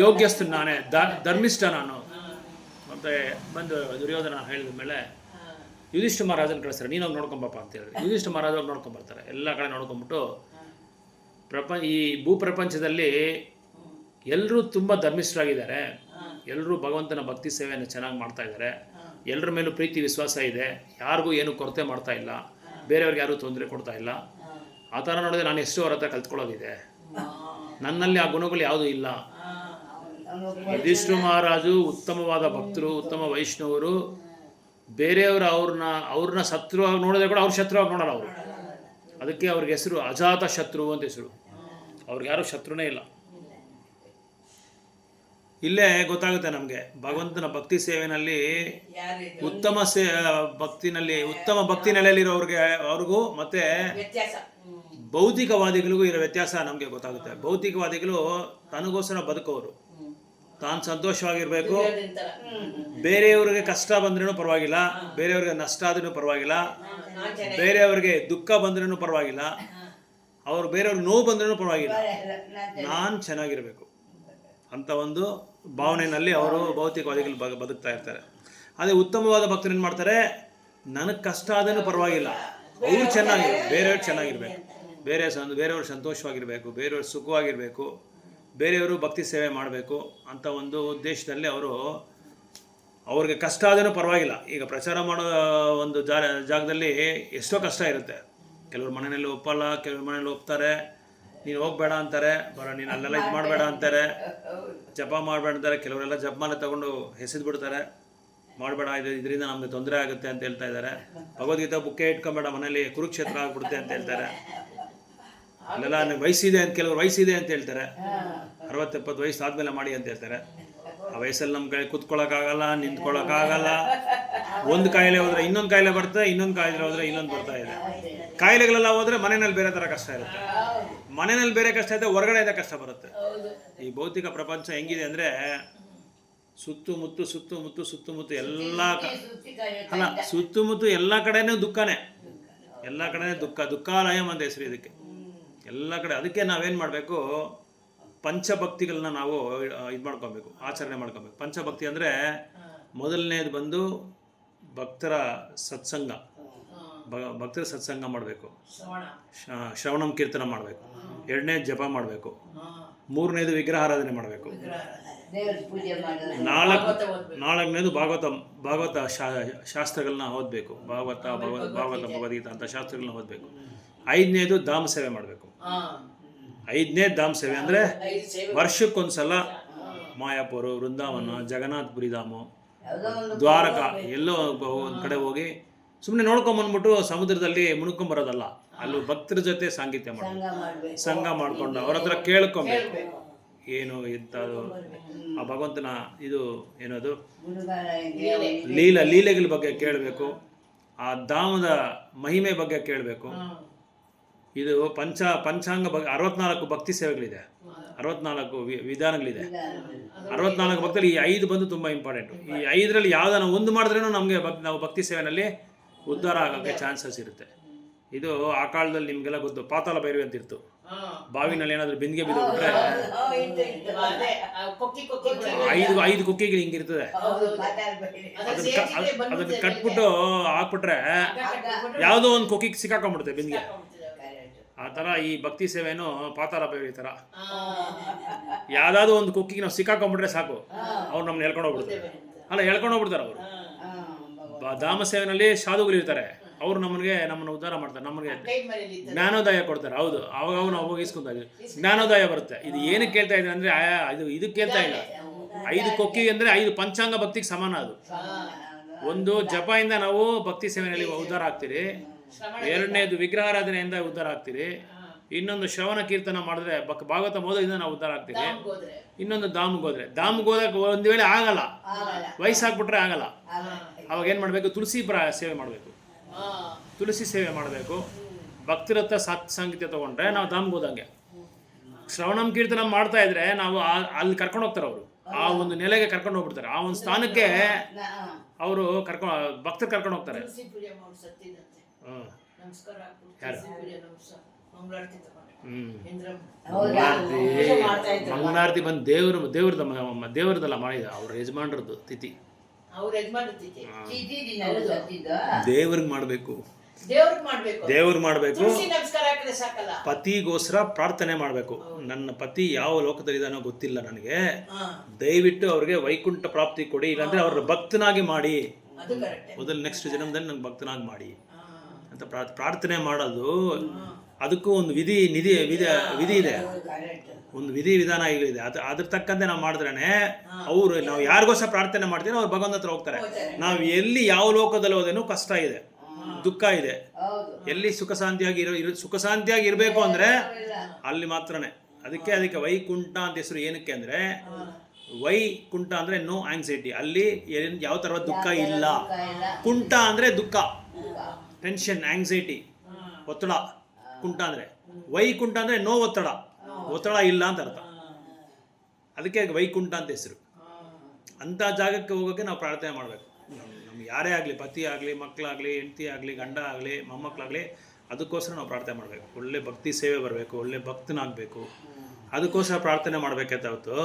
ಯೋಗ್ಯಸ್ಥ, ನಾನೇ ಧರ್ಮಿಷ್ಠ ನಾನು ಮತ್ತು ಬಂದು ದುರ್ಯೋಧನ ಹೇಳಿದ ಮೇಲೆ ಯುಧಿಷ್ಠಿರ ಮಹಾರಾಜನ ಕಳಿಸ್ತಾರೆ, ನೀನು ಹೋಗಿ ನೋಡ್ಕೊಂಬಪ್ಪ ಅಂತ ಹೇಳಿದ್ರೆ ಯುಧಿಷ್ಠಿರ ಮಹಾರಾಜ ಹೋಗಿ ನೋಡ್ಕೊಂಬರ್ತಾರೆ. ಎಲ್ಲ ಕಡೆ ನೋಡ್ಕೊಂಬಿಟ್ಟು, ಈ ಭೂಪ್ರಪಂಚದಲ್ಲಿ ಎಲ್ಲರೂ ತುಂಬ ಧರ್ಮಿಷ್ಠರಾಗಿದ್ದಾರೆ, ಎಲ್ಲರೂ ಭಗವಂತನ ಭಕ್ತಿ ಸೇವೆಯನ್ನು ಚೆನ್ನಾಗಿ ಮಾಡ್ತಾ ಇದ್ದಾರೆ, ಎಲ್ಲರ ಮೇಲೂ ಪ್ರೀತಿ ವಿಶ್ವಾಸ ಇದೆ, ಯಾರಿಗೂ ಏನು ಕೊರತೆ ಮಾಡ್ತಾ ಇಲ್ಲ, ಬೇರೆಯವ್ರಿಗೆ ಯಾರೂ ತೊಂದರೆ ಕೊಡ್ತಾ ಇಲ್ಲ. ಆ ಥರ ನೋಡಿದ್ರೆ ನಾನು ಎಷ್ಟೋ ಅವ್ರ ಹತ್ರ ಕಲ್ತ್ಕೊಳ್ಳೋದಿದೆ, ನನ್ನಲ್ಲಿ ಆ ಗುಣಗಳು ಯಾವುದೂ ಇಲ್ಲ. ಯುಧಿಷ್ಠಿರ ಮಹಾರಾಜು ಉತ್ತಮವಾದ ಭಕ್ತರು, ಉತ್ತಮ ವೈಷ್ಣವರು, ಬೇರೆಯವರು ಅವ್ರನ್ನ ಶತ್ರುವಾಗಿ ನೋಡಿದ್ರೆ ಕೂಡ ಅವ್ರ ಶತ್ರುವಾಗಿ ನೋಡಲ್ಲ ಅವರು. ಅದಕ್ಕೆ ಅವ್ರಿಗೆ ಹೆಸರು ಅಜಾತ ಶತ್ರು ಅಂತ ಹೆಸರು. ಅವ್ರಿಗೆ ಯಾರೂ ಶತ್ರುನೇ ಇಲ್ಲ. ಇಲ್ಲೇ ಗೊತ್ತಾಗುತ್ತೆ ನಮಗೆ ಭಗವಂತನ ಭಕ್ತಿ ಸೇವೆನಲ್ಲಿ ಉತ್ತಮ ಭಕ್ತಿ ನೆಲೆಯಲ್ಲಿರೋರಿಗೆ ಅವ್ರಿಗೂ ಮತ್ತೆ ಭೌತಿಕವಾದಿಗಳಿಗೂ ಇರೋ ವ್ಯತ್ಯಾಸ ನಮಗೆ ಗೊತ್ತಾಗುತ್ತೆ. ಭೌತಿಕವಾದಿಗಳು ತನಗೋಸ್ಕರ ಬದುಕೋರು, ತಾನು ಸಂತೋಷವಾಗಿರ್ಬೇಕು, ಬೇರೆಯವ್ರಿಗೆ ಕಷ್ಟ ಬಂದ್ರೂ ಪರವಾಗಿಲ್ಲ, ಬೇರೆಯವ್ರಿಗೆ ನಷ್ಟ ಆದ್ರೂ ಪರವಾಗಿಲ್ಲ, ಬೇರೆಯವ್ರಿಗೆ ದುಃಖ ಬಂದ್ರೂ ಪರವಾಗಿಲ್ಲ, ಅವ್ರು ಬೇರೆಯವ್ರಿಗೆ ನೋವು ಬಂದ್ರೂ ಪರವಾಗಿಲ್ಲ, ನಾನು ಚೆನ್ನಾಗಿರ್ಬೇಕು ಅಂತ ಒಂದು ಭಾವನೆಯಲ್ಲಿ ಅವರು ಭೌತಿಕವಾದಿಗಳು ಬದುಕ್ತಾ ಇರ್ತಾರೆ. ಅದೇ ಉತ್ತಮವಾದ ಭಕ್ತರು ಏನು ಮಾಡ್ತಾರೆ, ನನಗೆ ಕಷ್ಟ ಆದ್ರೂ ಪರವಾಗಿಲ್ಲ, ಅವ್ರು ಬೇರೆಯವ್ರು ಚೆನ್ನಾಗಿರ್ಬೇಕು, ಬೇರೆಯವ್ರು ಸಂತೋಷವಾಗಿರಬೇಕು, ಬೇರೆಯವ್ರು ಸುಖವಾಗಿರಬೇಕು, ಬೇರೆಯವರು ಭಕ್ತಿ ಸೇವೆ ಮಾಡಬೇಕು ಅಂತ ಒಂದು ಉದ್ದೇಶದಲ್ಲಿ ಅವ್ರಿಗೆ ಕಷ್ಟ ಆದ್ರೂ ಪರವಾಗಿಲ್ಲ. ಈಗ ಪ್ರಚಾರ ಮಾಡೋ ಒಂದು ಜಾಗದಲ್ಲಿ ಎಷ್ಟೋ ಕಷ್ಟ ಇರುತ್ತೆ. ಕೆಲವ್ರು ಮನೆಯಲ್ಲಿ ಒಪ್ಪಲ್ಲ, ಕೆಲವ್ರು ಮನೇಲಿ ಒಪ್ತಾರೆ, ನೀನು ಹೋಗಬೇಡ ಅಂತಾರೆ, ನೀನು ಅಲ್ಲೆಲ್ಲ ಇದು ಮಾಡಬೇಡ ಅಂತಾರೆ, ಜಪ ಮಾಡಬೇಡ ಅಂತಾರೆ. ಕೆಲವರೆಲ್ಲ ಜಪ ಮಾಲೆ ತಗೊಂಡು ಎಸೆದು ಬಿಡ್ತಾರೆ, ಮಾಡಬೇಡ, ಇದರಿಂದ ನಮಗೆ ತೊಂದರೆ ಆಗುತ್ತೆ ಅಂತ ಹೇಳ್ತಾ ಇದ್ದಾರೆ. ಭಗವದ್ಗೀತಾ ಬುಕ್ಕೆ ಇಟ್ಕೊಂಬೇಡ, ಮನೇಲಿ ಕುರುಕ್ಷೇತ್ರ ಆಗ್ಬಿಡುತ್ತೆ ಅಂತ ಹೇಳ್ತಾರೆ. ಅಲ್ಲೆಲ್ಲ ವಯಸ್ಸಿದೆ ಅಂತ, ಕೆಲವರು ವಯಸ್ಸಿದೆ ಅಂತ ಹೇಳ್ತಾರೆ, 60-70 ವಯಸ್ಸು ಆದಮೇಲೆ ಮಾಡಿ ಅಂತ ಹೇಳ್ತಾರೆ. ಆ ವಯಸ್ಸಲ್ಲಿ ನಮ್ಮ ಕೈ ಕೂತ್ಕೊಳ್ಳೋಕ್ಕಾಗಲ್ಲ, ನಿಂತ್ಕೊಳ್ಳೋಕ್ಕಾಗಲ್ಲ. ಒಂದು ಕಾಯಿಲೆ ಹೋದರೆ ಇನ್ನೊಂದು ಕಾಯಿಲೆ ಬರುತ್ತೆ, ಇನ್ನೊಂದು ಕಾಯಿಲೆ ಹೋದರೆ ಇನ್ನೊಂದು ಬರ್ತಾ ಇದೆ. ಕಾಯಿಲೆಗಳೆಲ್ಲ ಹೋದರೆ ಮನೆಯಲ್ಲಿ ಬೇರೆ ಥರ ಕಷ್ಟ ಇರುತ್ತೆ, ಮನೆಯಲ್ಲಿ ಬೇರೆ ಕಷ್ಟ ಇರುತ್ತೆ, ಹೊರಗಡೆ ಕಷ್ಟ ಬರುತ್ತೆ. ಈ ಭೌತಿಕ ಪ್ರಪಂಚ ಹೆಂಗಿದೆ ಅಂದರೆ, ಸುತ್ತಮುತ್ತ ಎಲ್ಲ ಕಡೆನೂ ದುಃಖನೇ, ಎಲ್ಲ ಕಡೆನೇ ದುಃಖಾಲಯಂ ಅಂತ ಹೆಸರು ಇದಕ್ಕೆ, ಎಲ್ಲ ಕಡೆ. ಅದಕ್ಕೆ ನಾವೇನು ಮಾಡಬೇಕು, ಪಂಚಭಕ್ತಿಗಳನ್ನ ನಾವು ಇದು ಮಾಡ್ಕೊಬೇಕು, ಆಚರಣೆ ಮಾಡ್ಕೊಬೇಕು. ಪಂಚಭಕ್ತಿ ಅಂದರೆ ಮೊದಲನೇದು ಬಂದು ಭಕ್ತರ ಸತ್ಸಂಗ ಮಾಡಬೇಕು, ಶ್ರವಣಂ ಕೀರ್ತನ ಮಾಡಬೇಕು. ಎರಡನೇದು ಜಪ ಮಾಡಬೇಕು. ಮೂರನೇದು ವಿಗ್ರಹಾರಾಧನೆ ಮಾಡಬೇಕು. ನಾಲ್ಕನೇದು ಭಾಗವತ ಶಾಸ್ತ್ರಗಳನ್ನ ಓದಬೇಕು, ಭಗವದ್ಗೀತಾ ಅಂತ ಶಾಸ್ತ್ರಗಳನ್ನ ಓದಬೇಕು. ಐದನೇದು ಧಾಮ ಸೇವೆ ಮಾಡಬೇಕು. ಧಾಮ ಸೇವೆ ಅಂದರೆ ವರ್ಷಕ್ಕೊಂದ್ಸಲ ಮಾಯಾಪುರ, ವೃಂದಾವನ, ಜಗನ್ನಾಥಪುರಿ ಧಾಮ, ದ್ವಾರಕ ಎಲ್ಲೋ ಒಂದು ಕಡೆ ಹೋಗಿ ಸುಮ್ಮನೆ ನೋಡ್ಕೊಂಬಂದ್ಬಿಟ್ಟು ಸಮುದ್ರದಲ್ಲಿ ಮುಣ್ಕೊಂಬರೋದಲ್ಲ, ಅಲ್ಲಿ ಭಕ್ತರ ಜೊತೆ ಸಾಂಗತ್ಯ ಮಾಡಬೇಕು, ಸಂಘ ಮಾಡಿಕೊಂಡು ಅವ್ರ ಹತ್ರ ಕೇಳ್ಕೊಬೇಕು, ಏನು ಇಂಥದ್ದು ಆ ಭಗವಂತನ ಇದು ಏನದು ಲೀಲೆಗಳ ಬಗ್ಗೆ ಕೇಳಬೇಕು, ಆ ಧಾಮದ ಮಹಿಮೆ ಬಗ್ಗೆ ಕೇಳಬೇಕು. ಇದು ಪಂಚಾಂಗ ಬಗ್ಗೆ 64 ಭಕ್ತಿ ಸೇವೆಗಳಿದೆ, 64 ವಿಧಾನಗಳಿದೆ. 64 ಭಕ್ತರಲ್ಲಿ ಈ 5 ಬಂದು ತುಂಬ ಇಂಪಾರ್ಟೆಂಟು. ಈ 5ರಲ್ಲಿ ಯಾವುದನ್ನು ಒಂದು ಮಾಡಿದ್ರೂ ನಮಗೆ ನಾವು ಭಕ್ತಿ ಸೇವೆಯಲ್ಲಿ ಉದ್ಧಾರ ಆಗೋಕ್ಕೆ ಚಾನ್ಸಸ್ ಇರುತ್ತೆ. ಇದು ಆ ಕಾಲದಲ್ಲಿ ನಿಮಗೆಲ್ಲ ಗೊತ್ತು, ಪಾತಾಳ ಭೈರವಿ ಅಂತ ಇರ್ತು. ಬಾವಿನಲ್ಲಿ ಏನಾದ್ರು ಬಿಂದಿಗೆ ಬಿದ್ದುಬಿಟ್ರೆ ಅದೇ ಕೊಕ್ಕಿ 5 ಕುಕ್ಕಿಗಳು ಹಿಂಗಿರ್ತದೆ, ಅದನ್ನ ಕಟ್ಬಿಟ್ಟು ಹಾಕ್ಬಿಟ್ರೆ ಯಾವುದೋ ಒಂದು ಕೊಕ್ಕಿಗೆ ಸಿಕ್ಕಾಕೊಂಡ್ಬಿಡುತ್ತೆ ಬಿಂದಿಗೆ. ಆ ಥರ ಈ ಭಕ್ತಿ ಸೇವೆನೂ ಪಾತಾಳ ಬೇರೆ ಥರ. ಯಾವುದಾದ್ರು ಒಂದು ಕುಕ್ಕಿಗೆ ನಾವು ಸಿಕ್ಕಾಕೊಂಡ್ಬಿಟ್ರೆ ಸಾಕು, ಅವ್ರು ನಮ್ಮನ್ನ ಎಳ್ಕೊಂಡು ಹೋಗ್ಬಿಡ್ತಾರೆ. ಅಲ್ಲ, ಎಳ್ಕೊಂಡು ಹೋಗ್ಬಿಡ್ತಾರೆ ಅವರು. ಧಾಮ ಸೇವೆನಲ್ಲಿ ಸಾಧುಗಳು ಇರ್ತಾರೆ, ಅವರು ನಮ್ಮನ್ನು ಉದ್ಧಾರ ಮಾಡ್ತಾರೆ, ನಮಗೆ ಜ್ಞಾನೋದಯ ಕೊಡ್ತಾರೆ. ಹೌದು, ಅವಾಗ ನಾವು ಹೋಗಿಸ್ಕೊಂತ ಜ್ಞಾನೋದಯ ಬರುತ್ತೆ. ಇದು ಏನಕ್ಕೆ ಕೇಳ್ತಾ ಇದ್ದಾರೆ ಅಂದರೆ, ಇದಕ್ಕೆ ಕೇಳ್ತಾ ಇಲ್ಲ. 5 ಕೊಕ್ಕಿ ಅಂದರೆ 5 ಪಂಚಾಂಗ ಭಕ್ತಿಗೆ ಸಮಾನ. ಅದು ಒಂದು ಜಪದಿಂದ ನಾವು ಭಕ್ತಿ ಸೇವೆಯಲ್ಲಿ ಉದ್ಧಾರ ಆಗ್ತೀರಿ, 2ನೇದು ವಿಗ್ರಹಾರಾಧನೆಯಿಂದ ಉದ್ಧಾರ ಆಗ್ತೀರಿ, ಇನ್ನೊಂದು ಶ್ರವಣ ಕೀರ್ತನ ಮಾಡಿದ್ರೆ ಭಾಗವತ ಓದೋದ್ರಿಂದ ನಾವು ಉದ್ಧಾರ ಆಗ್ತೀವಿ, ಇನ್ನೊಂದು ಧಾಮ್ಗೆ ಹೋದಾಗ ಒಂದು ವೇಳೆ ಆಗಲ್ಲ, ವಯಸ್ಸಾಗ್ಬಿಟ್ರೆ ಆಗಲ್ಲ, ಅವಾಗ ಏನು ಮಾಡಬೇಕು? ತುಳಸಿ ಸೇವೆ ಮಾಡಬೇಕು, ತುಳಸಿ ಸೇವೆ ಮಾಡಬೇಕು. ಭಕ್ತರ ಹತ್ರ ಸತ್ಸಂಗೀತ ತೊಗೊಂಡ್ರೆ ನಾವು ಧಾಮ್ಗೆ ಹೋದಂಗೆ. ಶ್ರವಣಂ ಕೀರ್ತನ ಮಾಡ್ತಾ ಇದ್ರೆ ನಾವು ಅಲ್ಲಿ ಕರ್ಕೊಂಡು ಹೋಗ್ತಾರೆ, ಅವರು ಆ ಒಂದು ನೆಲೆಗೆ ಕರ್ಕೊಂಡು ಹೋಗ್ಬಿಡ್ತಾರೆ, ಆ ಒಂದು ಸ್ಥಾನಕ್ಕೆ ಅವರು ಭಕ್ತರು ಕರ್ಕೊಂಡು ಹೋಗ್ತಾರೆ. ಮಂಗಳಾರತಿ ಬಂದು ದೇವ್ರದಲ್ಲ ಮಾಡಿದ, ಅವ್ರ ಯಜಮಾನ್ರದ್ದು ತಿಥಿ, ದೇವ್ರಿಗೆ ಮಾಡಬೇಕು, ದೇವ್ರಿಗೆ ಮಾಡಬೇಕು. ಪತಿಗೋಸ್ಕರ ಪ್ರಾರ್ಥನೆ ಮಾಡಬೇಕು. ನನ್ನ ಪತಿ ಯಾವ ಲೋಕದಲ್ಲಿದ್ದಾನೋ ಗೊತ್ತಿಲ್ಲ ನನಗೆ, ದಯವಿಟ್ಟು ಅವ್ರಿಗೆ ವೈಕುಂಠ ಪ್ರಾಪ್ತಿ ಕೊಡಿ, ಇಲ್ಲಾಂದ್ರೆ ಅವ್ರ ಭಕ್ತನಾಗಿ ಮಾಡಿ, ಮೊದಲು ನೆಕ್ಸ್ಟ್ ಜನ್ಮದಲ್ಲಿ ನಂಗೆ ಭಕ್ತನಾಗಿ ಮಾಡಿ ಅಂತ ಪ್ರಾರ್ಥನೆ ಮಾಡೋದು. ಅದಕ್ಕೂ ಒಂದು ವಿಧಿ ಇದೆ, ಒಂದು ವಿಧಾನ ಇದೆ. ಅದ್ರ ತಕ್ಕಂತೆ ನಾವು ಮಾಡಿದ್ರೇನೆ ಅವರು, ನಾವು ಯಾರಿಗೋಸ್ಕರ ಪ್ರಾರ್ಥನೆ ಮಾಡ್ತೀವಿ ಅವ್ರು ಭಗವಂತ ಹತ್ರ ಹೋಗ್ತಾರೆ. ನಾವು ಎಲ್ಲಿ ಯಾವ ಲೋಕದಲ್ಲಿ ಹೋದೇನೋ ಕಷ್ಟ ಇದೆ, ದುಃಖ ಇದೆ, ಎಲ್ಲಿ ಸುಖ ಶಾಂತಿಯಾಗಿ ಇರಬೇಕು ಅಂದ್ರೆ ಅಲ್ಲಿ ಮಾತ್ರನೇ. ಅದಕ್ಕೆ ವೈಕುಂಠ ಅಂತ ಹೆಸರು. ಏನಕ್ಕೆ ಅಂದ್ರೆ ವೈಕುಂಠ ಅಂದ್ರೆ ನೋ ಆಂಗ್ಸೈಟಿ, ಅಲ್ಲಿ ಯಾವ ತರ ದುಃಖ ಇಲ್ಲ. ಕುಂಠ ಅಂದ್ರೆ ದುಃಖ, ಟೆನ್ಷನ್, ಆಂಗ್ಸೈಟಿ, ಒತ್ತಡ. ಕುಂಠ ಅಂದ್ರೆ, ವೈಕುಂಠ ಅಂದ್ರೆ ನೋ ಒತ್ತಡ ಇಲ್ಲ ಅಂತ ಅರ್ಥ. ಅದಕ್ಕೆ ವೈಕುಂಠ ಅಂತ ಹೆಸರು. ಅಂಥ ಜಾಗಕ್ಕೆ ಹೋಗೋಕ್ಕೆ ನಾವು ಪ್ರಾರ್ಥನೆ ಮಾಡಬೇಕು. ನಮ್ಗೆ ಯಾರೇ ಆಗಲಿ, ಪತಿ ಆಗಲಿ, ಮಕ್ಕಳಾಗಲಿ, ಹೆಂಡತಿ ಆಗಲಿ, ಗಂಡ ಆಗಲಿ, ಮೊಮ್ಮಕ್ಕಳಾಗಲಿ, ಅದಕ್ಕೋಸ್ಕರ ನಾವು ಪ್ರಾರ್ಥನೆ ಮಾಡಬೇಕು. ಒಳ್ಳೆ ಭಕ್ತಿ ಸೇವೆ ಬರಬೇಕು, ಒಳ್ಳೆ ಭಕ್ತನಾಗಬೇಕು, ಅದಕ್ಕೋಸ್ಕರ ಪ್ರಾರ್ಥನೆ ಮಾಡಬೇಕಂತ ಹೊತ್ತು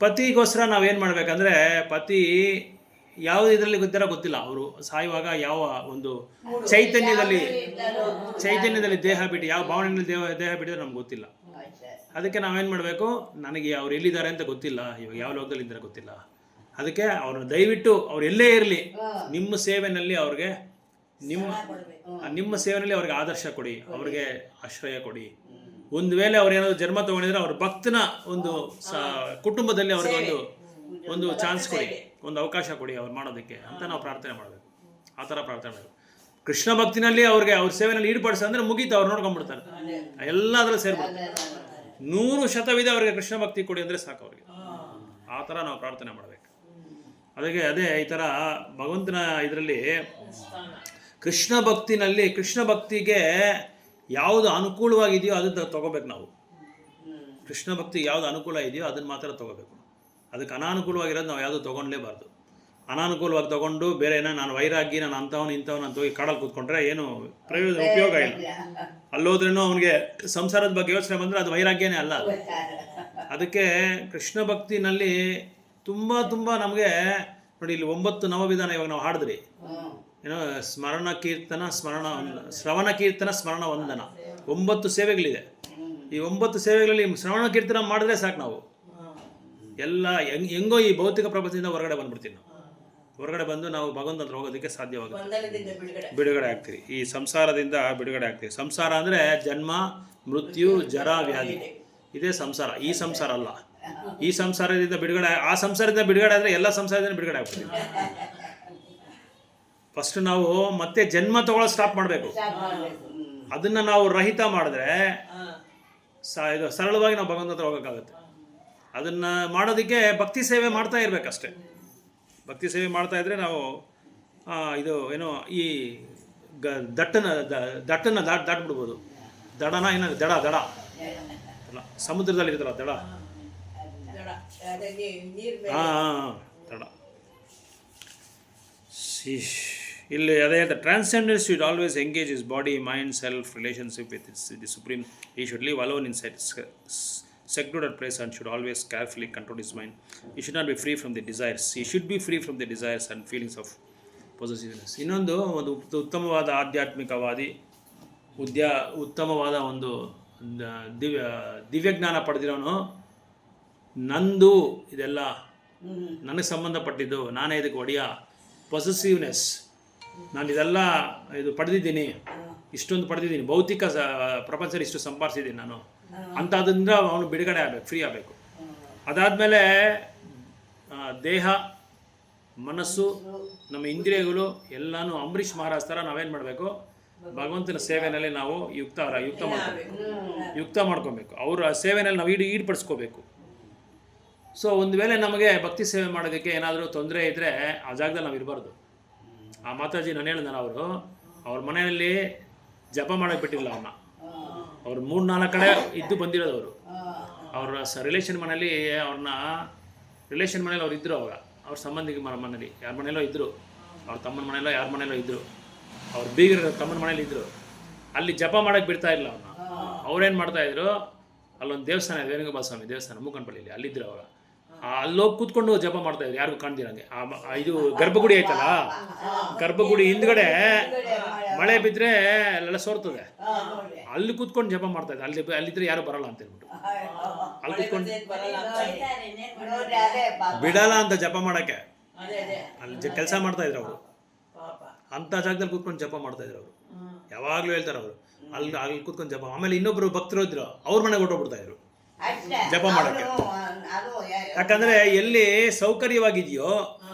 ಪತಿಗೋಸ್ಕರ ನಾವೇನು ಮಾಡಬೇಕಂದ್ರೆ, ಪತಿ ಯಾವ ಇದರಲ್ಲಿ ಗೊತ್ತಿಲ್ಲ, ಅವರು ಸಾಯುವಾಗ ಯಾವ ಒಂದು ಚೈತನ್ಯದಲ್ಲಿ ದೇಹ ಬಿಟ್ಟು, ಯಾವ ಭಾವನೆಯಲ್ಲಿ ದೇಹ ಬಿಟ್ಟಿದ್ರೆ ನಮ್ಗೆ ಗೊತ್ತಿಲ್ಲ. ಅದಕ್ಕೆ ನಾವೇನು ಮಾಡಬೇಕು? ನನಗೆ ಅವ್ರು ಎಲ್ಲಿದ್ದಾರೆ ಅಂತ ಗೊತ್ತಿಲ್ಲ, ಇವಾಗ ಯಾವ ಲೋಕದಲ್ಲಿ ಇದ್ದಾರೆ ಗೊತ್ತಿಲ್ಲ. ಅದಕ್ಕೆ ಅವ್ರನ್ನ ದಯವಿಟ್ಟು ಅವ್ರು ಎಲ್ಲೇ ಇರಲಿ, ನಿಮ್ಮ ಸೇವೆನಲ್ಲಿ ಅವ್ರಿಗೆ ನಿಮ್ಮ ಸೇವೆಯಲ್ಲಿ ಅವ್ರಿಗೆ ಆದರ್ಶ ಕೊಡಿ, ಅವ್ರಿಗೆ ಆಶ್ರಯ ಕೊಡಿ. ಒಂದು ವೇಳೆ ಅವ್ರು ಏನಾದ್ರು ಜನ್ಮ ತಗೊಂಡಿದ್ರೆ ಅವ್ರ ಭಕ್ತನ ಒಂದು ಕುಟುಂಬದಲ್ಲಿ ಅವ್ರಿಗೆ ಒಂದು ಚಾನ್ಸ್ ಕೊಡಿ, ಒಂದು ಅವಕಾಶ ಕೊಡಿ ಅವ್ರು ಮಾಡೋದಕ್ಕೆ ಅಂತ ನಾವು ಪ್ರಾರ್ಥನೆ ಮಾಡಬೇಕು. ಆ ಥರ ಪ್ರಾರ್ಥನೆ ಮಾಡಬೇಕು. ಕೃಷ್ಣ ಭಕ್ತಿನಲ್ಲಿ ಅವ್ರಿಗೆ ಅವ್ರ ಸೇವೆಯಲ್ಲಿ ಈಡುಪಡಿಸ ಅಂದರೆ ಮುಗೀತು, ಅವ್ರು ನೋಡ್ಕೊಂಡ್ಬಿಡ್ತಾರೆ, ಎಲ್ಲದರಲ್ಲೂ ಸೇರ್ಬಿಡ್ತಾರೆ. 100% ಅವ್ರಿಗೆ ಕೃಷ್ಣ ಭಕ್ತಿ ಕೊಡಿ ಅಂದರೆ ಸಾಕು ಅವ್ರಿಗೆ. ಆ ಥರ ನಾವು ಪ್ರಾರ್ಥನೆ ಮಾಡಬೇಕು. ಅದೇ ಈ ಥರ ಭಗವಂತನ ಇದರಲ್ಲಿ ಕೃಷ್ಣ ಭಕ್ತಿಗೆ ಯಾವುದು ಅನುಕೂಲವಾಗಿದೆಯೋ ಅದನ್ನು ತಗೋಬೇಕು ನಾವು. ಕೃಷ್ಣ ಭಕ್ತಿ ಯಾವುದು ಅನುಕೂಲ ಇದೆಯೋ ಅದನ್ನು ಮಾತ್ರ ತಗೋಬೇಕು. ಅದಕ್ಕೆ ಅನಾನುಕೂಲವಾಗಿರೋದು ನಾವು ಯಾವುದು ತೊಗೊಳ್ಳೇಬಾರ್ದು. ಅನಾನುಕೂಲವಾಗಿ ತೊಗೊಂಡು ಬೇರೆ ನಾನು ವೈರಾಗಿ, ನಾನು ಇಂಥವನು ಅಂತ ಹೋಗಿ ಕಾಡಲ್ಲಿ ಕೂತ್ಕೊಂಡ್ರೆ ಏನು ಉಪಯೋಗ ಇಲ್ಲ. ಅಲ್ಲೋದ್ರೂ ಅವನಿಗೆ ಸಂಸಾರದ ಬಗ್ಗೆ ಯೋಚನೆ ಬಂದರೆ ಅದು ವೈರಾಗ್ಯನೇ ಅಲ್ಲ. ಅದಕ್ಕೆ ಕೃಷ್ಣ ಭಕ್ತಿನಲ್ಲಿ ತುಂಬ ನಮಗೆ ನೋಡಿ, ಇಲ್ಲಿ 9 ನವವಿಧಾನ ಇವಾಗ ನಾವು ಹಾಡಿದ್ರಿ. ಏನೋ ಶ್ರವಣ ಕೀರ್ತನ ಸ್ಮರಣ ವಂದನ, 9 ಸೇವೆಗಳಿದೆ. ಈ 9 ಸೇವೆಗಳಲ್ಲಿ ಶ್ರವಣ ಕೀರ್ತನ ಮಾಡಿದ್ರೆ ಸಾಕು. ನಾವು ಎಲ್ಲ ಹೆಂಗೋ ಈ ಭೌತಿಕ ಪ್ರಪಂಚದಿಂದ ಹೊರಗಡೆ ಬಂದ್ಬಿಡ್ತೀವಿ. ನಾವು ಹೊರಗಡೆ ಬಂದು ನಾವು ಭಗವಂತ ಹತ್ರ ಹೋಗೋದಕ್ಕೆ ಸಾಧ್ಯವಾಗುತ್ತೆ, ಬಿಡುಗಡೆ ಆಗ್ತೀವಿ. ಈ ಸಂಸಾರದಿಂದ ಬಿಡುಗಡೆ ಆಗ್ತೀವಿ. ಸಂಸಾರ ಅಂದರೆ ಜನ್ಮ, ಮೃತ್ಯು, ಜರ, ವ್ಯಾಧಿ, ಇದೇ ಸಂಸಾರ. ಈ ಸಂಸಾರ ಅಲ್ಲ. ಈ ಸಂಸಾರದಿಂದ ಬಿಡುಗಡೆ, ಆ ಸಂಸಾರದಿಂದ ಬಿಡುಗಡೆ ಆದರೆ ಎಲ್ಲ ಸಂಸಾರದಿಂದ ಬಿಡುಗಡೆ ಆಗ್ತೀವಿ. ಫಸ್ಟ್ ನಾವು ಮತ್ತೆ ಜನ್ಮ ತಗೊಳ್ಳೋ ಸ್ಟಾಪ್ ಮಾಡಬೇಕು. ಅದನ್ನು ನಾವು ರಹಿತ ಮಾಡಿದ್ರೆ ಸರಳವಾಗಿ ನಾವು ಭಗವಂತ ಹತ್ರ ಹೋಗೋಕ್ಕಾಗುತ್ತೆ. ಅದನ್ನು ಮಾಡೋದಕ್ಕೆ ಭಕ್ತಿ ಸೇವೆ ಮಾಡ್ತಾ ಇರಬೇಕಷ್ಟೆ. ಭಕ್ತಿ ಸೇವೆ ಮಾಡ್ತಾ ಇದ್ರೆ ನಾವು ಇದು ಏನೋ ಈ ದಟ್ಟನ್ನು ದಾಟ್ಬಿಡ್ಬೋದು. ದಡನ ಏನೋ ದಡ ಅಲ್ಲ, ಸಮುದ್ರದಲ್ಲಿ ಇರ್ತಾರ ದಡ. ದಡ ಇಲ್ಲಿ ಅದೇ ಹೇಳ್ತಾರೆ, transcendence should always engage is body mind self relationship with the supreme. ಈ should live alone in secluded place and should always carefully control his mind. He should not be free from the desires. He should be free from the desires and feelings of possessiveness. ಇನ್ನೊಂದು ಒಂದು ಉತ್ತಮವಾದ ಆಧ್ಯಾತ್ಮಿಕವಾದಿ ಉತ್ತಮವಾದ ಒಂದು ದಿವ್ಯಜ್ಞಾನ ಪಡೆದಿರೋನು, ನಂದು ಇದೆಲ್ಲ ನನಗೆ ಸಂಬಂಧಪಟ್ಟಿದ್ದು, ನಾನೇ ಇದಕ್ಕೆ ಒಡೆಯ, ಪೊಸೆಸಿವ್ನೆಸ್, ನಾನು ಇದೆಲ್ಲ ಇದು ಪಡೆದಿದ್ದೀನಿ, ಇಷ್ಟೊಂದು ಪಡೆದಿದ್ದೀನಿ, ಭೌತಿಕ ಪ್ರಪಂಚದಲ್ಲಿ ಇಷ್ಟು ಸಂಪಾದಿಸಿದ್ದೀನಿ ನಾನು ಅಂಥದ್ರಿಂದ ಅವನು ಬಿಡುಗಡೆ ಆಗಬೇಕು, ಫ್ರೀ ಆಗಬೇಕು. ಅದಾದಮೇಲೆ ದೇಹ, ಮನಸ್ಸು, ನಮ್ಮ ಇಂದ್ರಿಯಗಳು ಎಲ್ಲನೂ ಅಂಬರೀಷ್ ಮಹಾರಾಜ್ ಥರ ನಾವೇನು ಮಾಡಬೇಕು, ಭಗವಂತನ ಸೇವೆಯಲ್ಲಿ ನಾವು ಯುಕ್ತ ಮಾಡ್ಕೊಬೇಕು. ಅವರ ಸೇವೆಯಲ್ಲಿ ನಾವು ಈಡ್ಪಡಿಸ್ಕೋಬೇಕು. ಸೊ ಒಂದು ವೇಳೆ ನಮಗೆ ಭಕ್ತಿ ಸೇವೆ ಮಾಡೋದಕ್ಕೆ ಏನಾದರೂ ತೊಂದರೆ ಇದ್ದರೆ ಆ ಜಾಗದಲ್ಲಿ ನಾವು ಇರಬಾರ್ದು. ಆ ಮಾತಾಜಿ ನಾನು ಹೇಳಿದ, ಅವರು ಅವ್ರ ಮನೆಯಲ್ಲಿ ಜಪ ಮಾಡೋಕ್ಕೆ ಬಿಟ್ಟಿಲ್ಲ ಅವನ್ನ. ಅವ್ರು 3-4 ಕಡೆ ಇದ್ದು ಬಂದಿರೋದು. ಅವರ ರಿಲೇಷನ್ ಮನೇಲಿ ರಿಲೇಷನ್ ಮನೇಲಿ ಅವ್ರು ಇದ್ದರು. ಅವ್ರ ಸಂಬಂಧಿಕ ಮನೇಲಿ ಯಾರ ಮನೇಲೋ ಇದ್ದರು, ಅವ್ರ ತಮ್ಮನ ಮನೇಲೋ ಯಾರ ಮನೇಲೋ ಇದ್ದರು, ಅವ್ರ ಬೀಗರ ತಮ್ಮನ ಮನೇಲಿ ಇದ್ದರು. ಅಲ್ಲಿ ಜಪ ಮಾಡೋಕ್ಕೆ ಬಿಡ್ತಾ ಇಲ್ಲ ಅವನ್ನ. ಅವ್ರೇನು ಮಾಡ್ತಾಯಿದ್ರು, ಅಲ್ಲೊಂದು ದೇವಸ್ಥಾನ ಇದೆ, ವೇಣುಗೋಪಾಲ ಸ್ವಾಮಿ ದೇವಸ್ಥಾನ ಮೂಕನಪಳ್ಳಿಯಲ್ಲಿ, ಅಲ್ಲಿದ್ದರು. ಅವಾಗ ಅಲ್ಲೋಗಿ ಕೂತ್ಕೊಂಡು ಜಪ ಮಾಡ್ತಾಯಿದ್ರು, ಯಾರಿಗೂ ಕಾಣ್ದಿರಂಗೆ. ಇದು ಗರ್ಭಗುಡಿ ಐತಲ್ಲ, ಗರ್ಭಗುಡಿ ಹಿಂದ್ಗಡೆ ಮಳೆ ಬಿದ್ದರೆ ಅಲ್ಲೆಲ್ಲ ಸೋರ್ತದೆ, ಅಲ್ಲಿ ಕೂತ್ಕೊಂಡು ಜಪ ಮಾಡ್ತಾಯಿದ್ರು. ಅಲ್ಲಿದ್ರೆ ಯಾರು ಬರಲ್ಲ ಅಂತ ಹೇಳ್ಬಿಟ್ಟು ಅಲ್ಲಿ ಕೂತ್ಕೊಂಡು ಬಿಡಲ್ಲ ಅಂತ ಜಪ ಮಾಡೋಕ್ಕೆ ಅಲ್ಲಿ ಕೆಲಸ ಮಾಡ್ತಾಯಿದ್ರು ಅವರು. ಅಂಥ ಜಾಗದಲ್ಲಿ ಕೂತ್ಕೊಂಡು ಜಪ ಮಾಡ್ತಾಯಿದ್ರು ಅವರು. ಯಾವಾಗಲೂ ಹೇಳ್ತಾರೆ ಅವರು, ಅಲ್ಲಿ ಕೂತ್ಕೊಂಡು ಜಪ. ಆಮೇಲೆ ಇನ್ನೊಬ್ಬರು ಭಕ್ತರು ಇದ್ರು, ಅವ್ರ ಮನೆಗೆ ಹೊರಟೋಗ್ಬಿಡ್ತಾಯಿದ್ರು ಜಪ ಮಾಡೋಕ್ಕೆ. ಯಾಕಂದರೆ ಎಲ್ಲಿ ಸೌಕರ್ಯವಾಗಿದೆಯೋ,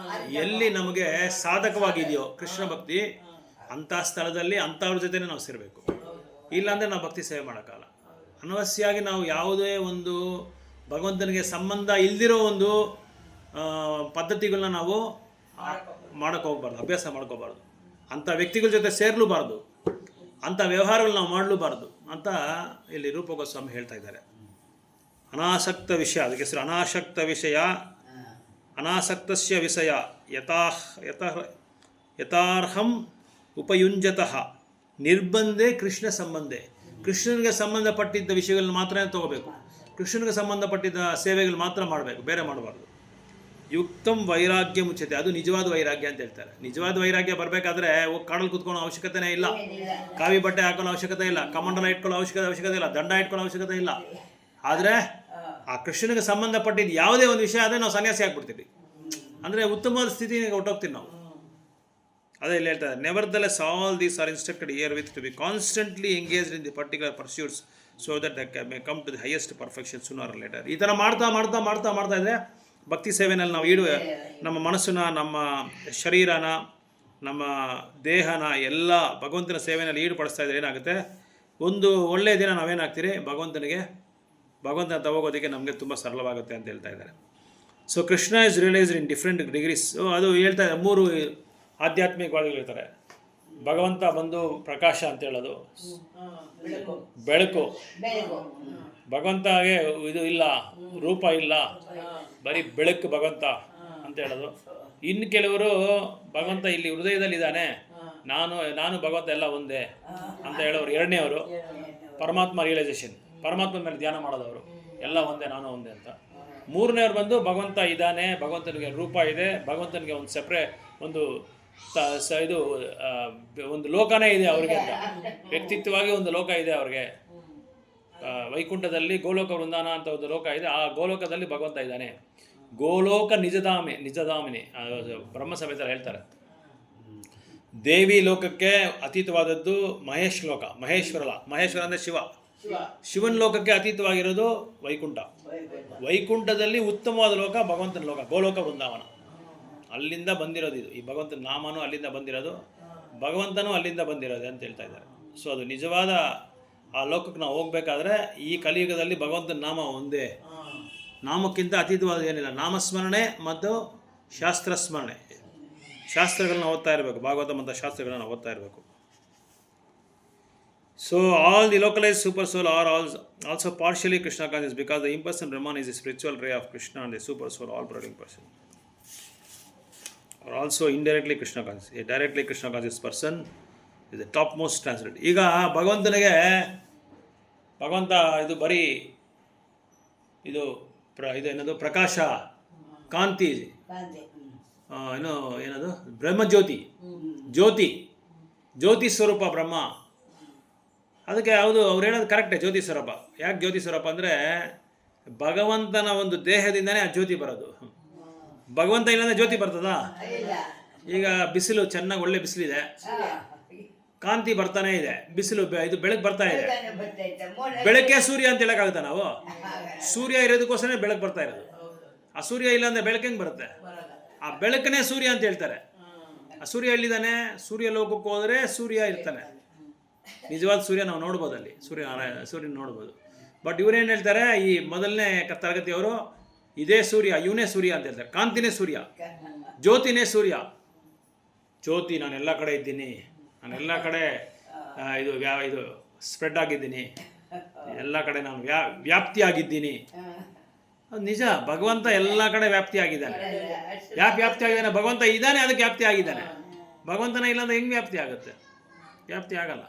ಎಲ್ಲಿ ನಮಗೆ ಸಾಧಕವಾಗಿದೆಯೋ ಕೃಷ್ಣ ಭಕ್ತಿ, ಅಂಥ ಸ್ಥಳದಲ್ಲಿ ಅಂಥವ್ರ ಜೊತೆನೇ ನಾವು ಸೇರಬೇಕು. ಇಲ್ಲಾಂದರೆ ನಾವು ಭಕ್ತಿ ಸೇವೆ ಮಾಡೋಕ್ಕಲ್ಲ. ಅನವಶ್ಯವಾಗಿ ನಾವು ಯಾವುದೇ ಒಂದು ಭಗವಂತನಿಗೆ ಸಂಬಂಧ ಇಲ್ದಿರೋ ಒಂದು ಪದ್ಧತಿಗಳನ್ನ ನಾವು ಮಾಡೋಕ್ಕೆ ಹೋಗ್ಬಾರ್ದು, ಅಭ್ಯಾಸ ಮಾಡ್ಕೋಬಾರ್ದು. ಅಂಥ ವ್ಯಕ್ತಿಗಳ ಜೊತೆ ಸೇರಲೂಬಾರ್ದು, ಅಂಥ ವ್ಯವಹಾರಗಳು ನಾವು ಮಾಡಲೂಬಾರ್ದು ಅಂತ ಇಲ್ಲಿ ರೂಪ ಗೋಸ್ವಾಮಿ ಹೇಳ್ತಾ ಇದ್ದಾರೆ. ಅನಾಸಕ್ತ ವಿಷಯ, ಅದಕ್ಕೆ ಹೆಸರು ಅನಾಸಕ್ತ ವಿಷಯ. ಅನಾಸಕ್ತಸ್ಯ ವಿಷಯ ಯಥಾರ್ಹಂ ಉಪಯುಂಜತಃ ನಿರ್ಬಂಧೆ ಕೃಷ್ಣ ಸಂಬಂಧೆ. ಕೃಷ್ಣನಿಗೆ ಸಂಬಂಧಪಟ್ಟಿದ್ದ ವಿಷಯಗಳನ್ನ ಮಾತ್ರ ತಗೋಬೇಕು, ಕೃಷ್ಣನಿಗೆ ಸಂಬಂಧಪಟ್ಟಿದ್ದ ಸೇವೆಗಳು ಮಾತ್ರ ಮಾಡಬೇಕು, ಬೇರೆ ಮಾಡಬಾರ್ದು. ಯುಕ್ತಂ ವೈರಾಗ್ಯ ಮುಚ್ಚತೆ, ಅದು ನಿಜವಾದ ವೈರಾಗ್ಯ ಅಂತ ಹೇಳ್ತಾರೆ. ನಿಜವಾದ ವೈರಾಗ್ಯ ಬರಬೇಕಾದ್ರೆ ಹೋಗಿ ಕಾಡಲ್ಲಿ ಕೂತ್ಕೊಳ್ಳೋ ಅವಶ್ಯಕತೆನೇ ಇಲ್ಲ, ಕಾವಿ ಬಟ್ಟೆ ಹಾಕೊಳ್ಳೋ ಅವಶ್ಯಕತೆ ಇಲ್ಲ, ಕಮಂಡಲ ಇಟ್ಕೊಳ್ಳೋ ಅವಶ್ಯಕತೆ ಇಲ್ಲ, ದಂಡ ಇಟ್ಕೊಳ್ಳೋ ಅವಶ್ಯಕತೆ ಇಲ್ಲ. ಆದರೆ ಆ ಕೃಷ್ಣನಿಗೆ ಸಂಬಂಧಪಟ್ಟಿದ್ದು ಯಾವುದೇ ಒಂದು ವಿಷಯ ಆದರೆ ನಾವು ಸನ್ಯಾಸಿ ಆಗ್ಬಿಡ್ತೀವಿ, ಅಂದರೆ ಉತ್ತಮವಾದ ಸ್ಥಿತಿಗೆ ಹೊಟ್ಟೋಗ್ತೀವಿ ನಾವು. ಅದೇ ಇಲ್ಲಿ ಹೇಳ್ತಾರೆ, nevertheless all these are instructed here with to be constantly engaged in the particular pursuits so that they may come to the highest perfection sooner or later. ಈ ಥರ ಮಾಡ್ತಾ ಇದ್ರೆ ಭಕ್ತಿ ಸೇವೆನಲ್ಲಿ ನಾವು ನಮ್ಮ ಮನಸ್ಸನ್ನ, ನಮ್ಮ ಶರೀರನ, ನಮ್ಮ ದೇಹನ ಎಲ್ಲ ಭಗವಂತನ ಸೇವೆಯಲ್ಲಿ ಈಡುಪಡಿಸ್ತಾ ಇದ್ರೆ ಏನಾಗುತ್ತೆ, ಒಂದು ಒಳ್ಳೆಯ ದಿನ ನಾವೇನಾಗ್ತೀರಿ, ಭಗವಂತನ ತಗೋಗೋದಕ್ಕೆ ನಮಗೆ ತುಂಬ ಸರಳವಾಗುತ್ತೆ ಅಂತ ಹೇಳ್ತಾ ಇದ್ದಾರೆ. So Krishna is realised in different degrees. ಅದು ಹೇಳ್ತಾ ಇದ್ದಾರೆ, 3 ಆಧ್ಯಾತ್ಮಿಕವಾದಿಗಳು ಇರ್ತಾರೆ. ಭಗವಂತ ಬಂದು ಪ್ರಕಾಶ ಅಂತ ಹೇಳೋದು, ಬೆಳಕು. ಭಗವಂತಗೆ ಇದು ಇಲ್ಲ, ರೂಪ ಇಲ್ಲ, ಬರೀ ಬೆಳಕು ಭಗವಂತ ಅಂತ ಹೇಳೋದು. ಇನ್ನು ಕೆಲವರು ಭಗವಂತ ಇಲ್ಲಿ ಹೃದಯದಲ್ಲಿ ಇದ್ದಾನೆ, ನಾನು ಭಗವಂತ ಎಲ್ಲ ಒಂದೇ ಅಂತ ಹೇಳೋರು. 2ನೇವರು ಪರಮಾತ್ಮ ರಿಯಲೈಸೇಷನ್, ಪರಮಾತ್ಮನ ಮೇಲೆ ಧ್ಯಾನ ಮಾಡೋದವರು, ಎಲ್ಲ ಒಂದೇ, ನಾನು ಒಂದೇ ಅಂತ. 3ನೇವ್ರು ಬಂದು ಭಗವಂತ ಇದ್ದಾನೆ, ಭಗವಂತನಿಗೆ ರೂಪ ಇದೆ, ಭಗವಂತನಿಗೆ ಒಂದು ಸೆಪ್ರೇಟ್ ಒಂದು ಲೋಕನೇ ಇದೆ ಅವ್ರಿಗೆ ಅಂತ, ವ್ಯಕ್ತಿತ್ವವಾಗಿ ಒಂದು ಲೋಕ ಇದೆ ಅವ್ರಿಗೆ. ವೈಕುಂಠದಲ್ಲಿ ಗೋಲೋಕ ವೃಂದಾನ ಅಂತ ಒಂದು ಲೋಕ ಇದೆ, ಆ ಗೋಲೋಕದಲ್ಲಿ ಭಗವಂತ ಇದ್ದಾನೆ. ಗೋಲೋಕ ನಿಜಧಾಮಿನಿ ಬ್ರಹ್ಮ ಸಮೇತ ಹೇಳ್ತಾರೆ. ದೇವಿ ಲೋಕಕ್ಕೆ ಅತೀತವಾದದ್ದು ಮಹೇಶ್ ಲೋಕ, ಮಹೇಶ್ವರ ಅಂದರೆ ಶಿವನ ಲೋಕಕ್ಕೆ ಅತೀತವಾಗಿರೋದು ವೈಕುಂಠ. ವೈಕುಂಠದಲ್ಲಿ ಉತ್ತಮವಾದ ಲೋಕ ಭಗವಂತನ ಲೋಕ, ಗೋಲೋಕ ವೃಂದಾವನ. ಅಲ್ಲಿಂದ ಬಂದಿರೋದು ಇದು, ಈ ಭಗವಂತನ ನಾಮನೂ ಅಲ್ಲಿಂದ ಬಂದಿರೋದು, ಭಗವಂತನೂ ಅಲ್ಲಿಂದ ಬಂದಿರೋದು ಅಂತ ಹೇಳ್ತಾ ಇದ್ದಾರೆ. ಸೊ ಅದು ನಿಜವಾದ ಆ ಲೋಕಕ್ಕೆ ನಾವು ಹೋಗ್ಬೇಕಾದ್ರೆ ಈ ಕಲಿಯುಗದಲ್ಲಿ ಭಗವಂತನ ನಾಮ ಒಂದೇ, ನಾಮಕ್ಕಿಂತ ಅತೀತವಾದ ಏನಿಲ್ಲ. ನಾಮಸ್ಮರಣೆ ಮತ್ತು ಶಾಸ್ತ್ರಸ್ಮರಣೆ, ಶಾಸ್ತ್ರಗಳನ್ನ ಓದ್ತಾ ಇರಬೇಕು, ಭಾಗವತ ಮತ್ತು ಶಾಸ್ತ್ರಗಳನ್ನ ಓದ್ತಾ ಇರಬೇಕು. So all the localized super soul are also partially Krishna conscious because the impersonal Brahman is the spiritual ray of Krishna and the super soul all pervading person. or also indirectly Krishna conscious. A directly Krishna conscious person is the topmost transcendent. ಈಗ ಭಗವಂತನಿಗೆ ಭಗವಂತ ಇದು ಬರೀ ಇದು ಇದು ಏನದು ಪ್ರಕಾಶ, ಕಾಂತಿ, ಕಾಂತಿ. ಏನದು ಬ್ರಹ್ಮಜ್ಯೋತಿ, ಜ್ಯೋತಿ ಸ್ವರೂಪ ಬ್ರಹ್ಮ. ಅದಕ್ಕೆ ಹೌದು ಅವ್ರು ಹೇಳೋದು ಕರೆಕ್ಟೇ, ಜ್ಯೋತಿ ಸ್ವರೂಪ. ಯಾಕೆ ಜ್ಯೋತಿ ಸ್ವರೂಪ ಅಂದರೆ ಭಗವಂತನ ಒಂದು ದೇಹದಿಂದನೇ ಆ ಜ್ಯೋತಿ ಬರೋದು. ಭಗವಂತ ಇಲ್ಲಾಂದ್ರೆ ಜ್ಯೋತಿ ಬರ್ತದಾ? ಈಗ ಬಿಸಿಲು ಚೆನ್ನಾಗಿ ಒಳ್ಳೆ ಬಿಸಿಲಿದೆ, ಕಾಂತಿ ಬರ್ತಾನೆ ಇದೆ, ಬಿಸಿಲು ಇದು ಬೆಳಕು ಬರ್ತಾ ಇದೆ. ಬೆಳಕೆ ಸೂರ್ಯ ಅಂತ ಹೇಳಕ್ಕಾಗುತ್ತಾ ನಾವು? ಸೂರ್ಯ ಇರೋದಕ್ಕೋಸ್ಕರ ಬೆಳಕು ಬರ್ತಾ ಇರೋದು. ಆ ಸೂರ್ಯ ಇಲ್ಲ ಅಂದ್ರೆ ಬೆಳಕು ಹೆಂಗೆ ಬರುತ್ತೆ? ಆ ಬೆಳಕನೇ ಸೂರ್ಯ ಅಂತ ಹೇಳ್ತಾರೆ. ಆ ಸೂರ್ಯ ಎಲ್ಲಿದ್ದಾನೆ? ಸೂರ್ಯ ಲೋಕಕ್ಕೆ ಹೋದರೆ ಸೂರ್ಯ ಇರ್ತಾನೆ. ನಿಜವಾದ ಸೂರ್ಯ ನಾವು ನೋಡ್ಬೋದು, ಅಲ್ಲಿ ಸೂರ್ಯನ ನೋಡ್ಬೋದು. ಬಟ್ ಇವ್ರೇನು ಹೇಳ್ತಾರೆ, ಈ ಮೊದಲನೇ ತರಗತಿಯವರು ಇದೇ ಸೂರ್ಯ, ಇವನೇ ಸೂರ್ಯ ಅಂತ ಹೇಳ್ತಾರೆ. ಕಾಂತಿನೇ ಸೂರ್ಯ, ಜ್ಯೋತಿನೇ ಸೂರ್ಯ. ಜ್ಯೋತಿ, ನಾನೆಲ್ಲ ಕಡೆ ಇದ್ದೀನಿ, ನಾನೆಲ್ಲ ಕಡೆ ಇದು ಸ್ಪ್ರೆಡ್ ಆಗಿದ್ದೀನಿ, ಎಲ್ಲ ಕಡೆ ನಾನು ವ್ಯಾಪ್ತಿ ಆಗಿದ್ದೀನಿ. ಅದು ನಿಜ. ಭಗವಂತ ಎಲ್ಲ ಕಡೆ ವ್ಯಾಪ್ತಿ ಆಗಿದ್ದಾನೆ. ಯಾಕೆ ವ್ಯಾಪ್ತಿ ಆಗಿದ್ದಾನೆ? ಭಗವಂತ ಇದ್ದಾನೆ, ಅದಕ್ಕೆ ವ್ಯಾಪ್ತಿ ಆಗಿದ್ದಾನೆ. ಭಗವಂತನ ಇಲ್ಲಾಂದ್ರೆ ಹೆಂಗೆ ವ್ಯಾಪ್ತಿ ಆಗುತ್ತೆ? ವ್ಯಾಪ್ತಿ ಆಗಲ್ಲ.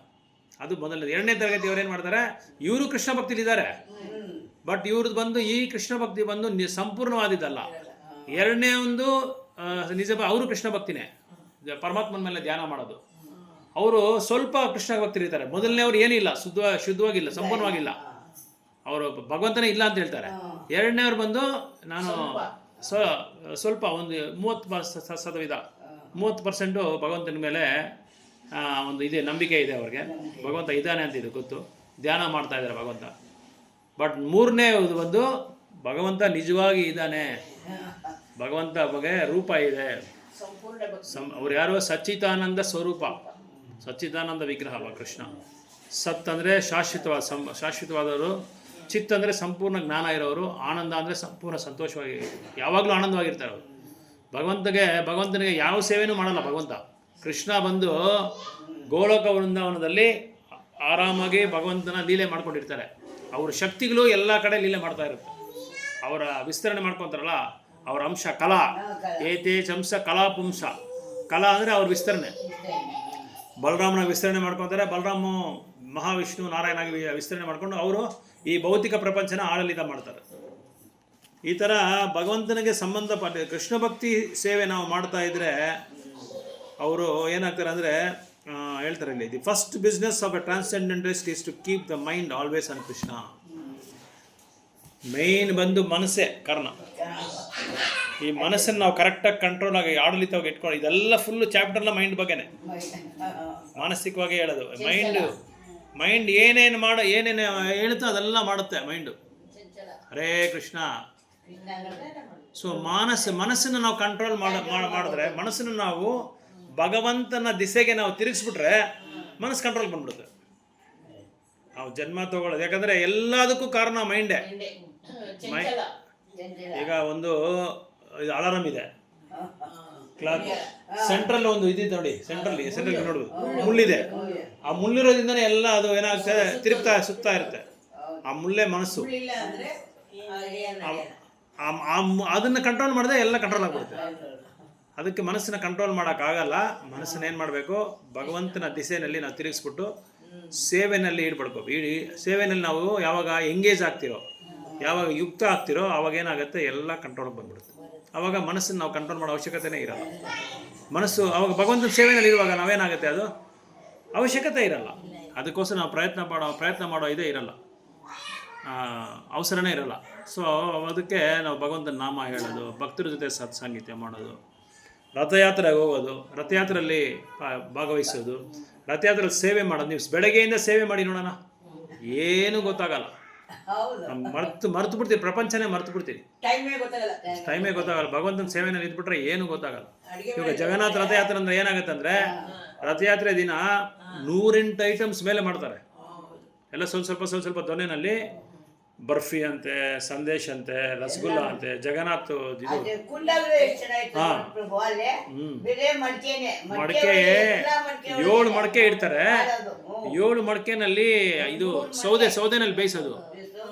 ಅದು ಮೊದಲನೇದು. ಎರಡನೇ ತರಗತಿಯವ್ರು ಏನು ಮಾಡ್ತಾರೆ, ಇವರು ಕೃಷ್ಣ ಭಕ್ತಿಲಿದ್ದಾರೆ, ಬಟ್ ಇವ್ರದ್ದು ಬಂದು ಈ ಕೃಷ್ಣ ಭಕ್ತಿ ಬಂದು ಸಂಪೂರ್ಣವಾದಿದ್ದಲ್ಲ. ಎರಡನೇ ಒಂದು ನಿಜ, ಅವರು ಕೃಷ್ಣ ಭಕ್ತಿನೇ, ಪರಮಾತ್ಮನ ಮೇಲೆ ಧ್ಯಾನ ಮಾಡೋದು. ಅವರು ಸ್ವಲ್ಪ ಕೃಷ್ಣ ಭಕ್ತಿ ಇರ್ತಾರೆ. ಮೊದಲನೇ ಅವ್ರು ಏನಿಲ್ಲ, ಶುದ್ಧವಾಗಿಲ್ಲ, ಸಂಪೂರ್ಣವಾಗಿಲ್ಲ, ಅವರು ಭಗವಂತನೇ ಇಲ್ಲ ಅಂತ ಹೇಳ್ತಾರೆ. ಎರಡನೇವ್ರು ಬಂದು ನಾನು ಸ್ವಲ್ಪ ಒಂದು 30% ಭಗವಂತನ ಮೇಲೆ ಒಂದು ಇದೆ, ನಂಬಿಕೆ ಇದೆ ಅವ್ರಿಗೆ. ಭಗವಂತ ಇದ್ದಾನೆ ಅಂತ ಇದು ಗೊತ್ತು, ಧ್ಯಾನ ಮಾಡ್ತಾ ಇದ್ದಾರೆ ಭಗವಂತ. ಬಟ್ ಮೂರನೇ ಒಂದು ಭಗವಂತ ನಿಜವಾಗಿ ಇದ್ದಾನೆ, ಭಗವಂತ ಬಗ್ಗೆ ರೂಪ ಇದೆ. ಅವ್ರು ಯಾರು? ಸಚ್ಚಿದಾನಂದ ಸ್ವರೂಪ, ಸಚ್ಚಿದಾನಂದ ವಿಗ್ರಹ ಕೃಷ್ಣ. ಸತ್ ಅಂದರೆ ಶಾಶ್ವತವಾದವರು, ಚಿತ್ ಅಂದರೆ ಸಂಪೂರ್ಣ ಜ್ಞಾನ ಇರೋರು, ಆನಂದ ಅಂದರೆ ಸಂಪೂರ್ಣ ಸಂತೋಷವಾಗಿ ಯಾವಾಗಲೂ ಆನಂದವಾಗಿರ್ತಾರೆ ಅವರು. ಭಗವಂತನಿಗೆ ಯಾವ ಸೇವೆನೂ ಮಾಡಲ್ಲ ಭಗವಂತ. ಕೃಷ್ಣ ಬಂದು ಗೋಲೋಕ ವೃಂದಾವನದಲ್ಲಿ ಆರಾಮಾಗಿ ಭಗವಂತನ ಲೀಲೆ ಮಾಡ್ಕೊಂಡಿರ್ತಾರೆ. ಅವ್ರ ಶಕ್ತಿಗಳು ಎಲ್ಲ ಕಡೆ ಲೀಲೆ ಮಾಡ್ತಾ ಇರುತ್ತೆ. ಅವರ ವಿಸ್ತರಣೆ ಮಾಡ್ಕೊತಾರಲ್ಲ, ಅವರ ಅಂಶ ಕಲಾ, ಏತೇ ಚಂಸ ಕಲಾ ಪುಂಸ. ಕಲಾ ಅಂದರೆ ಅವ್ರ ವಿಸ್ತರಣೆ. ಬಲರಾಮನ ವಿಸ್ತರಣೆ ಮಾಡ್ಕೊತಾರೆ, ಬಲರಾಮ ಮಹಾವಿಷ್ಣು ನಾರಾಯಣಾಗಿ ವಿಸ್ತರಣೆ ಮಾಡ್ಕೊಂಡು ಅವರು ಈ ಭೌತಿಕ ಪ್ರಪಂಚನ ಆಡಳಿತ ಮಾಡ್ತಾರೆ. ಈ ಥರ ಭಗವಂತನಿಗೆ ಸಂಬಂಧಪಟ್ಟ ಕೃಷ್ಣ ಭಕ್ತಿ ಸೇವೆ ನಾವು ಮಾಡ್ತಾ ಇದ್ರೆ ಅವರು ಏನಾಗ್ತಾರೆ ಅಂದರೆ ಹೇಳ್ತಾರೆ ಇಲ್ಲಿ, the first business of a transcendentalist is to keep the mind always on Krishna. ಮೈನ್ ಬಂದು ಮನಸ್ಸೇ ಕಾರಣ. ಈ ಮನಸ್ಸನ್ನು ನಾವು ಕರೆಕ್ಟಾಗಿ ಕಂಟ್ರೋಲ್ ಆಗಿ ಆಡಳಿತವಾಗಿ ಇಟ್ಕೊಂಡು, ಇದೆಲ್ಲ ಫುಲ್ಲು ಚಾಪ್ಟರ್ನ ಮೈಂಡ್ ಬಗ್ಗೆನೆ, ಮಾನಸಿಕವಾಗಿ ಹೇಳೋದು. ಮೈಂಡ್ ಏನೇನು ಹೇಳ್ತೋ ಅದೆಲ್ಲ ಮಾಡುತ್ತೆ ಮೈಂಡು. ಹರೇ ಕೃಷ್ಣ. ಸೊ ಮನಸ್ಸನ್ನು ನಾವು ಕಂಟ್ರೋಲ್ ಮಾಡಿದ್ರೆ, ಮನಸ್ಸನ್ನು ನಾವು ಭಗವಂತನ ದಿಸೆಗೆ ನಾವು ತಿರುಗಿಸ್ಬಿಟ್ರೆ ಮನಸ್ಸು ಕಂಟ್ರೋಲ್ ಬಂದ್ಬಿಡುತ್ತೆ. ನಾವು ಜನ್ಮ ತಗೊಳ್ಳೋದು, ಯಾಕಂದರೆ ಎಲ್ಲದಕ್ಕೂ ಕಾರಣ ಮೈಂಡೇ. ಈಗ ಒಂದು ಇದು ಅಲಾರಾಮ್ ಇದೆ, ಕ್ಲಾಕ್ ಸೆಂಟ್ರಲ್ ಒಂದು ಇದಿದೆ ನೋಡಿ, ಸೆಂಟ್ರಲ್ ನೋಡ್ಬೋದು, ಮುಳ್ಳಿದೆ. ಆ ಮುಳ್ಳಿರೋದ್ರಿಂದನೇ ಎಲ್ಲ ಅದು ಏನಾಗುತ್ತೆ, ಸುತ್ತಾ ಇರುತ್ತೆ. ಆ ಮುಳ್ಳೆ ಮನಸ್ಸು. ಅದನ್ನು ಕಂಟ್ರೋಲ್ ಮಾಡಿದ್ರೆ ಎಲ್ಲ ಕಂಟ್ರೋಲ್ ಆಗ್ಬಿಡುತ್ತೆ. ಅದಕ್ಕೆ ಮನಸ್ಸನ್ನ ಕಂಟ್ರೋಲ್ ಮಾಡೋಕ್ಕಾಗಲ್ಲ. ಮನಸ್ಸನ್ನ ಏನು ಮಾಡಬೇಕು, ಭಗವಂತನ ದಿಸೆಯಲ್ಲಿ ನಾವು ತಿರುಗಿಸ್ಬಿಟ್ಟು ಸೇವೆನಲ್ಲಿ ಇಡ್ಬಿಡ್ಬೇಕು. ಸೇವೆನಲ್ಲಿ ನಾವು ಯಾವಾಗ ಎಂಗೇಜ್ ಆಗ್ತಿರೋ, ಯಾವಾಗ ಯುಕ್ತ ಆಗ್ತಿರೋ, ಅವಾಗ ಏನಾಗುತ್ತೆ, ಎಲ್ಲ ಕಂಟ್ರೋಲ್ಗೆ ಬಂದ್ಬಿಡುತ್ತೆ. ಆವಾಗ ಮನಸ್ಸನ್ನು ನಾವು ಕಂಟ್ರೋಲ್ ಮಾಡೋ ಅವಶ್ಯಕತೆನೇ ಇರಲ್ಲ. ಮನಸ್ಸು ಅವಾಗ ಭಗವಂತನ ಸೇವೆಯಲ್ಲಿ ಇರುವಾಗ ನಾವೇನಾಗುತ್ತೆ, ಅದು ಅವಶ್ಯಕತೆ ಇರಲ್ಲ. ಅದಕ್ಕೋಸ್ಕರ ನಾವು ಪ್ರಯತ್ನ ಮಾಡೋ ಇದೇ ಇರಲ್ಲ, ಅವಸರನೇ ಇರಲ್ಲ. ಸೊ ಅದಕ್ಕೆ ನಾವು ಭಗವಂತನ ನಾಮ ಹೇಳೋದು, ಭಕ್ತರ ಜೊತೆ ಸತ್ಸಂಗೀತ ಮಾಡೋದು, ರಥಯಾತ್ರೆಗೆ ಹೋಗೋದು, ರಥಯಾತ್ರೆಯಲ್ಲಿ ಭಾಗವಹಿಸೋದು, ರಥಯಾತ್ರೆಯಲ್ಲಿ ಸೇವೆ ಮಾಡೋದು. ನೀವು ಬೆಳಗ್ಗೆಯಿಂದ ಸೇವೆ ಮಾಡಿ ನೋಡೋಣ, ಏನೂ ಗೊತ್ತಾಗಲ್ಲ. ಮರ್ತು ಬಿಡ್ತೀವಿ, ಪ್ರಪಂಚನೇ ಮರ್ತು ಬಿಡ್ತೀವಿ, ಟೈಮೇ ಗೊತ್ತಾಗಲ್ಲ. ಭಗವಂತನ ಸೇವೆನಲ್ಲಿ ಇದ್ಬಿಟ್ರೆ ಏನು ಗೊತ್ತಾಗಲ್ಲ. ಇವಾಗ ಜಗನ್ನಾಥ ರಥಯಾತ್ರೆ ಅಂದ್ರೆ ಏನಾಗುತ್ತೆ ಅಂದರೆ, ರಥಯಾತ್ರೆ ದಿನ 108 ಐಟಮ್ಸ್ ಮೇಲೆ ಮಾಡ್ತಾರೆ. ಎಲ್ಲ ಸ್ವಲ್ಪ ದೊನೆಯಲ್ಲಿ ಬರ್ಫಿ ಅಂತೆ, ಸಂದೇಶ್ ಅಂತೆ, ರಸಗುಲ್ಲ ಅಂತೆ, ಜಗನ್ನಾಥ್ ಮಡಕೆ 7 ಮಡಕೆ ಇಡ್ತಾರೆ. 7 ಮಡಕೆನಲ್ಲಿ ಇದು ಸೌದೆನಲ್ಲಿ ಬೇಯಿಸೋದು.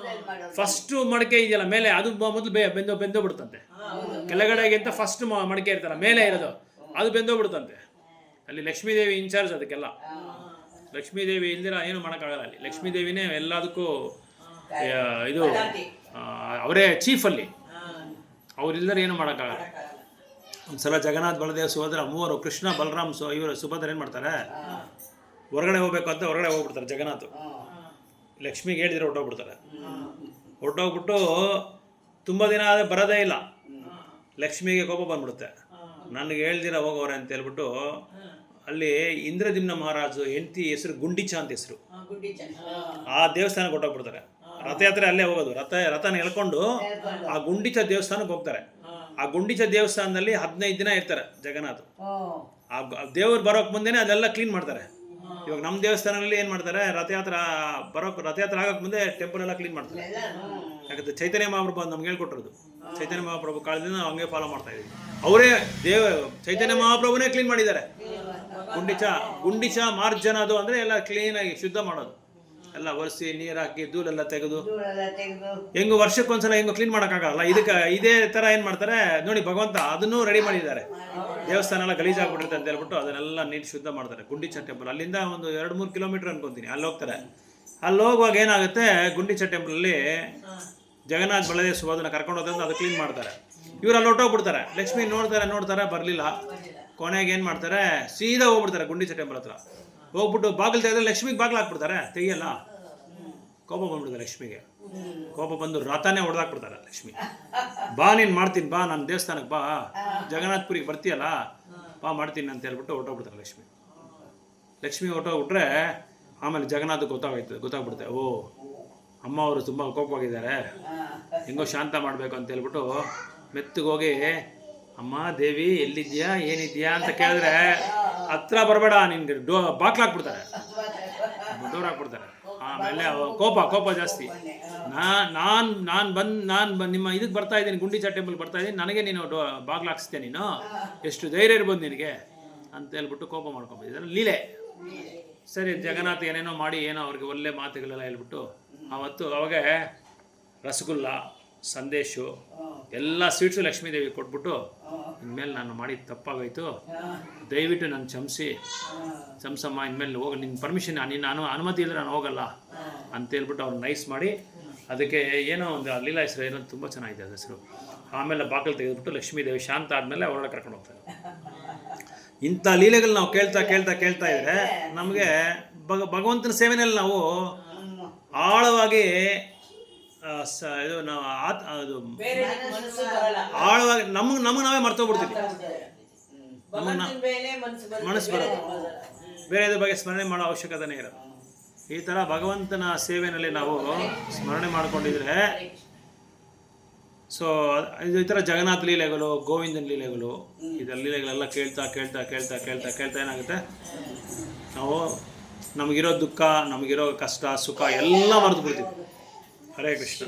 ಫಸ್ಟ್ ಮಡಕೆ ಇದೆಯಲ್ಲ ಮೇಲೆ, ಅದು ಮೊದಲು ಬೆಂದೋ ಬಿಡುತ್ತಂತೆ. ಕೆಳಗಡೆಗಿಂತ ಫಸ್ಟ್ ಮಡಕೆ ಇರ್ತಾರ, ಮೇಲೆ ಇರೋದು ಅದು ಬೆಂದೋಗ್ಬಿಡುತ್ತಂತೆ. ಅಲ್ಲಿ ಲಕ್ಷ್ಮೀದೇವಿ ಇನ್ಚಾರ್ಜ್ ಅದಕ್ಕೆಲ್ಲ. ಲಕ್ಷ್ಮೀದೇವಿ ಇಲ್ದಿರ ಏನು ಮಾಡೋಕ್ಕಾಗಲ್ಲ ಅಲ್ಲಿ. ಲಕ್ಷ್ಮೀದೇವಿನೇ ಎಲ್ಲದಕ್ಕೂ ಇದು ಅವರೇ ಚೀಫ್ ಅಲ್ಲಿ. ಅವ್ರಿಲ್ದರೆ ಏನು ಮಾಡೋಕ್ಕಾಗಲ್ಲ. ಒಂದ್ಸಲ ಜಗನ್ನಾಥ್ ಬಲದೇವ್ ಸುಭದ್ರ ಮೂವರು, ಕೃಷ್ಣ ಬಲರಾಮ್ ಇವರು ಸುಭದ್ರ ಏನು ಮಾಡ್ತಾರೆ, ಹೊರಗಡೆ ಹೋಗ್ಬೇಕು ಅಂತ ಹೊರಗಡೆ ಹೋಗ್ಬಿಡ್ತಾರೆ. ಜಗನ್ನಾಥ್ ಲಕ್ಷ್ಮಿಗೆ ಹೇಳಿದ್ರೆ ಹೊರಟೋಗ್ಬಿಡ್ತಾರೆ. ಹೊರಟೋಗ್ಬಿಟ್ಟು ತುಂಬ ದಿನ ಆದರೆ ಬರೋದೇ ಇಲ್ಲ. ಲಕ್ಷ್ಮಿಗೆ ಕೋಪ ಬಂದ್ಬಿಡುತ್ತೆ, ನನಗೆ ಹೇಳ್ದಿರ ಹೋಗೋರೆ ಅಂತ ಹೇಳ್ಬಿಟ್ಟು ಅಲ್ಲಿ ಇಂದ್ರದಿಮ್ನ ಮಹಾರಾಜು ಹೆಂಡತಿ ಹೆಸರು ಗುಂಡಿಚ ಅಂತ ಹೆಸರು. ಆ ದೇವಸ್ಥಾನಕ್ಕೆ ಹೊರಟೋಗ್ಬಿಡ್ತಾರೆ. ರಥಯಾತ್ರೆ ಅಲ್ಲೇ ಹೋಗೋದು. ರಥನ ಎಳ್ಕೊಂಡು ಆ ಗುಂಡಿಚ ದೇವಸ್ಥಾನಕ್ಕೆ ಹೋಗ್ತಾರೆ. ಆ ಗುಂಡಿಚ ದೇವಸ್ಥಾನದಲ್ಲಿ 15 ದಿನ ಇರ್ತಾರೆ ಜಗನ್ನಾಥ್. ಆ ದೇವ್ರು ಬರೋಕ್ಕೆ ಮುಂದೆನೇ ಅದೆಲ್ಲ ಕ್ಲೀನ್ ಮಾಡ್ತಾರೆ. ಇವಾಗ ನಮ್ಮ ದೇವಸ್ಥಾನದಲ್ಲಿ ಏನು ಮಾಡ್ತಾರೆ, ರಥಯಾತ್ರೆ ಆಗೋಕ್ಕೆ ಮುಂದೆ ಟೆಂಪಲ್ ಎಲ್ಲ ಕ್ಲೀನ್ ಮಾಡ್ತಾರೆ. ಯಾಕಂದ್ರೆ ಚೈತನ್ಯ ಮಹಾಪ್ರಭು ನಮ್ಗೆ ಹೇಳ್ಕೊಟ್ಟಿರೋದು. ಚೈತನ್ಯ ಮಹಾಪ್ರಭು ಕಾಲದಿಂದ ನಾವು ಹಂಗೆ ಫಾಲೋ ಮಾಡ್ತಾ ಇದ್ದೀವಿ. ಅವರೇ ಚೈತನ್ಯ ಮಹಾಪ್ರಭುನೇ ಕ್ಲೀನ್ ಮಾಡಿದ್ದಾರೆ. ಗುಂಡಿಚ ಮಾರ್ಜನದು ಅಂದರೆ ಎಲ್ಲ ಕ್ಲೀನಾಗಿ ಶುದ್ಧ ಮಾಡೋದು. ಎಲ್ಲ ಒರೆಸಿ ನೀರು ಹಾಕಿ ಧೂಳೆಲ್ಲ ತೆಗೆದು ಹೆಂಗು ವರ್ಷಕ್ಕೊಂದ್ಸಲ ಹೆಂಗು ಕ್ಲೀನ್ ಮಾಡೋಕ್ಕಾಗಲ್ಲ. ಇದೇ ಥರ ಏನು ಮಾಡ್ತಾರೆ ನೋಡಿ, ಭಗವಂತ ಅದನ್ನೂ ರೆಡಿ ಮಾಡಿದ್ದಾರೆ. ದೇವಸ್ಥಾನ ಎಲ್ಲ ಗಲೀಜಾಗ್ಬಿಟ್ಟಿರುತ್ತೆ ಅಂತ ಹೇಳ್ಬಿಟ್ಟು ಅದನ್ನೆಲ್ಲ ನೀರು ಶುದ್ಧ ಮಾಡ್ತಾರೆ. ಗುಂಡಿಚ ಟೆಂಪಲ್ ಅಲ್ಲಿಂದ ಒಂದು 2-3 ಕಿಲೋಮೀಟರ್ ಅನ್ಕೊತೀನಿ. ಅಲ್ಲಿ ಹೋಗ್ತಾರೆ. ಅಲ್ಲಿ ಹೋಗುವಾಗ ಏನಾಗುತ್ತೆ, ಗುಂಡಿಚ ಟೆಂಪಲಲ್ಲಿ ಜಗನ್ನಾಥ್ ಬಲದೇವ್ ಸುಭದ್ರನ ಕರ್ಕೊಂಡು ಹೋದ್ರೆ ಅದು ಕ್ಲೀನ್ ಮಾಡ್ತಾರೆ. ಇವ್ರು ಅಲ್ಲಿ ಹೊರಟೋಗ್ಬಿಡ್ತಾರೆ. ಲಕ್ಷ್ಮಿ ನೋಡ್ತಾರೆ ಬರಲಿಲ್ಲ. ಕೊನೆಗೆ ಏನು ಮಾಡ್ತಾರೆ, ಸೀದಾ ಹೋಗ್ಬಿಡ್ತಾರೆ ಗುಂಡಿಚ ಟೆಂಪಲ್ ಹತ್ರ. ಹೋಗ್ಬಿಟ್ಟು ಬಾಗಿಲು ತೆಗೆದ್ರೆ ಲಕ್ಷ್ಮಿಗೆ ಬಾಗಿಲು ಹಾಕ್ಬಿಡ್ತಾರೆ. ತೆಗಿಯಲ್ಲ. ಕೋಪ ಬಂದ್ಬಿಡ್ತಾರೆ ಲಕ್ಷ್ಮಿಗೆ. ಕೋಪ ಬಂದು ರಥನೇ ಹೊಡೆದಾಕ್ಬಿಡ್ತಾರೆ. ಲಕ್ಷ್ಮಿ ಬಾ ನೀನು ಮಾಡ್ತೀನಿ, ಬಾ ನನ್ನ ದೇವಸ್ಥಾನಕ್ಕೆ ಬಾ, ಜಗನ್ನಾಥ್ಪುರಿಗೆ ಬರ್ತೀಯಲ್ಲ ಬಾ ಮಾಡ್ತೀನಿ ಅಂತ ಹೇಳ್ಬಿಟ್ಟು ಹೊರಟೋಗ್ಬಿಡ್ತಾರೆ ಲಕ್ಷ್ಮಿ ಹೊರಟೋಗ್ಬಿಟ್ರೆ ಆಮೇಲೆ ಜಗನ್ನಾಥ್ ಗೊತ್ತಾಗ್ಬಿಡುತ್ತೆ. ಓ ಅಮ್ಮ ಅವರು ತುಂಬ ಕೋಪವಾಗಿದ್ದಾರೆ, ಹೆಂಗೋ ಶಾಂತ ಮಾಡಬೇಕು ಅಂತ ಹೇಳ್ಬಿಟ್ಟು ಮೆತ್ತಗೆ ಹೋಗಿ, ಅಮ್ಮ ದೇವಿ ಎಲ್ಲಿದ್ಯಾ ಏನಿದ್ಯಾ ಅಂತ ಕೇಳಿದ್ರೆ ಹತ್ರ ಬರಬೇಡ ನಿನ್ಗೆ ಬಾಕ್ಲಾಕ್ಬಿಡ್ತಾರೆ, ಡೋರ್ ಹಾಕ್ಬಿಡ್ತಾರೆ. ಆಮೇಲೆ ಕೋಪ ಜಾಸ್ತಿ. ನಾನು ನಿಮ್ಮ ಇದಕ್ಕೆ ಬರ್ತಾ ಇದ್ದೀನಿ, ಗುಂಡಿಚ ಟೆಂಪಲ್ ಬರ್ತಾ ಇದ್ದೀನಿ, ನನಗೆ ನೀನು ಬಾಗ್ಲು ಹಾಕ್ಸ್ತೀಯ, ನೀನು ಎಷ್ಟು ಧೈರ್ಯ ಇರ್ಬೋದು ನಿನಗೆ ಅಂತ ಹೇಳ್ಬಿಟ್ಟು ಕೋಪ ಮಾಡ್ಕೊಂಬಿಟ್ಟಿದ್ದಾರೆ. ಲೀಲೆ. ಸರಿ, ಜಗನ್ನಾಥ ಏನೇನೋ ಮಾಡಿ ಏನೋ ಅವ್ರಿಗೆ ಒಳ್ಳೆ ಮಾತುಗಳೆಲ್ಲ ಹೇಳ್ಬಿಟ್ಟು ಅವಾಗ ರಸಗುಲ್ಲ, ಸಂದೇಶು ಎಲ್ಲ ಸ್ವೀಟ್ಸು ಲಕ್ಷ್ಮೀದೇವಿ ಕೊಟ್ಬಿಟ್ಟು, ಇನ್ಮೇಲೆ ನಾನು ಮಾಡಿದ ತಪ್ಪಾಗೋಯ್ತು, ದಯವಿಟ್ಟು ನಾನು ಕ್ಷಮಿಸಮ್ಮ, ಇನ್ಮೇಲೆ ಹೋಗಿ ನಿನ್ನ ಪರ್ಮಿಷನ್ ನಾನು ಅನುಮತಿ ಇಲ್ಲದೆ ನಾನು ಹೋಗಲ್ಲ ಅಂತೇಳ್ಬಿಟ್ಟು ಅವ್ರು ನೈಸ್ ಮಾಡಿ, ಅದಕ್ಕೆ ಏನೋ ಒಂದು ಲೀಲಾ ಹೆಸರು ಏನೋ ತುಂಬ ಚೆನ್ನಾಗಿದೆ ಅದು ಹೆಸರು. ಆಮೇಲೆ ಬಾಗಿಲು ತೆಗೆದುಬಿಟ್ಟು ಲಕ್ಷ್ಮೀದೇವಿ ಶಾಂತ ಆದಮೇಲೆ ಹೊರಗಡೆ ಕರ್ಕೊಂಡು ಹೋಗ್ತಾರೆ. ಇಂಥ ಲೀಲೆಗಳು ನಾವು ಕೇಳ್ತಾ ಇದ್ರೆ ನಮಗೆ ಭಗವಂತನ ಸೇವೆನಲ್ಲಿ ನಾವು ಆಳವಾಗಿ ಆಳವಾಗಿ ನಮಗೆ ನಾವೇ ಮರ್ತೋಗ್ಬಿಡ್ತೀವಿ. ಮನಸ್ಸು ಬರೋದು, ಬೇರೆದ್ರ ಬಗ್ಗೆ ಸ್ಮರಣೆ ಮಾಡೋ ಅವಶ್ಯಕತೆನೇ ಇರೋದು. ಈ ಥರ ಭಗವಂತನ ಸೇವೆಯಲ್ಲಿ ನಾವು ಸ್ಮರಣೆ ಮಾಡ್ಕೊಂಡಿದ್ರೆ, ಸೊ ಈ ಥರ ಜಗನ್ನಾಥ ಲೀಲೆಗಳು, ಗೋವಿಂದನ ಲೀಲೆಗಳು, ಇದರ ಲೀಲೆಗಳೆಲ್ಲ ಕೇಳ್ತಾ ಏನಾಗುತ್ತೆ, ನಾವು ನಮಗಿರೋ ದುಃಖ, ನಮಗಿರೋ ಕಷ್ಟ ಸುಖ ಎಲ್ಲ ಮರೆತು ಬಿಡ್ತೀವಿ. ಹರೇ ಕೃಷ್ಣ.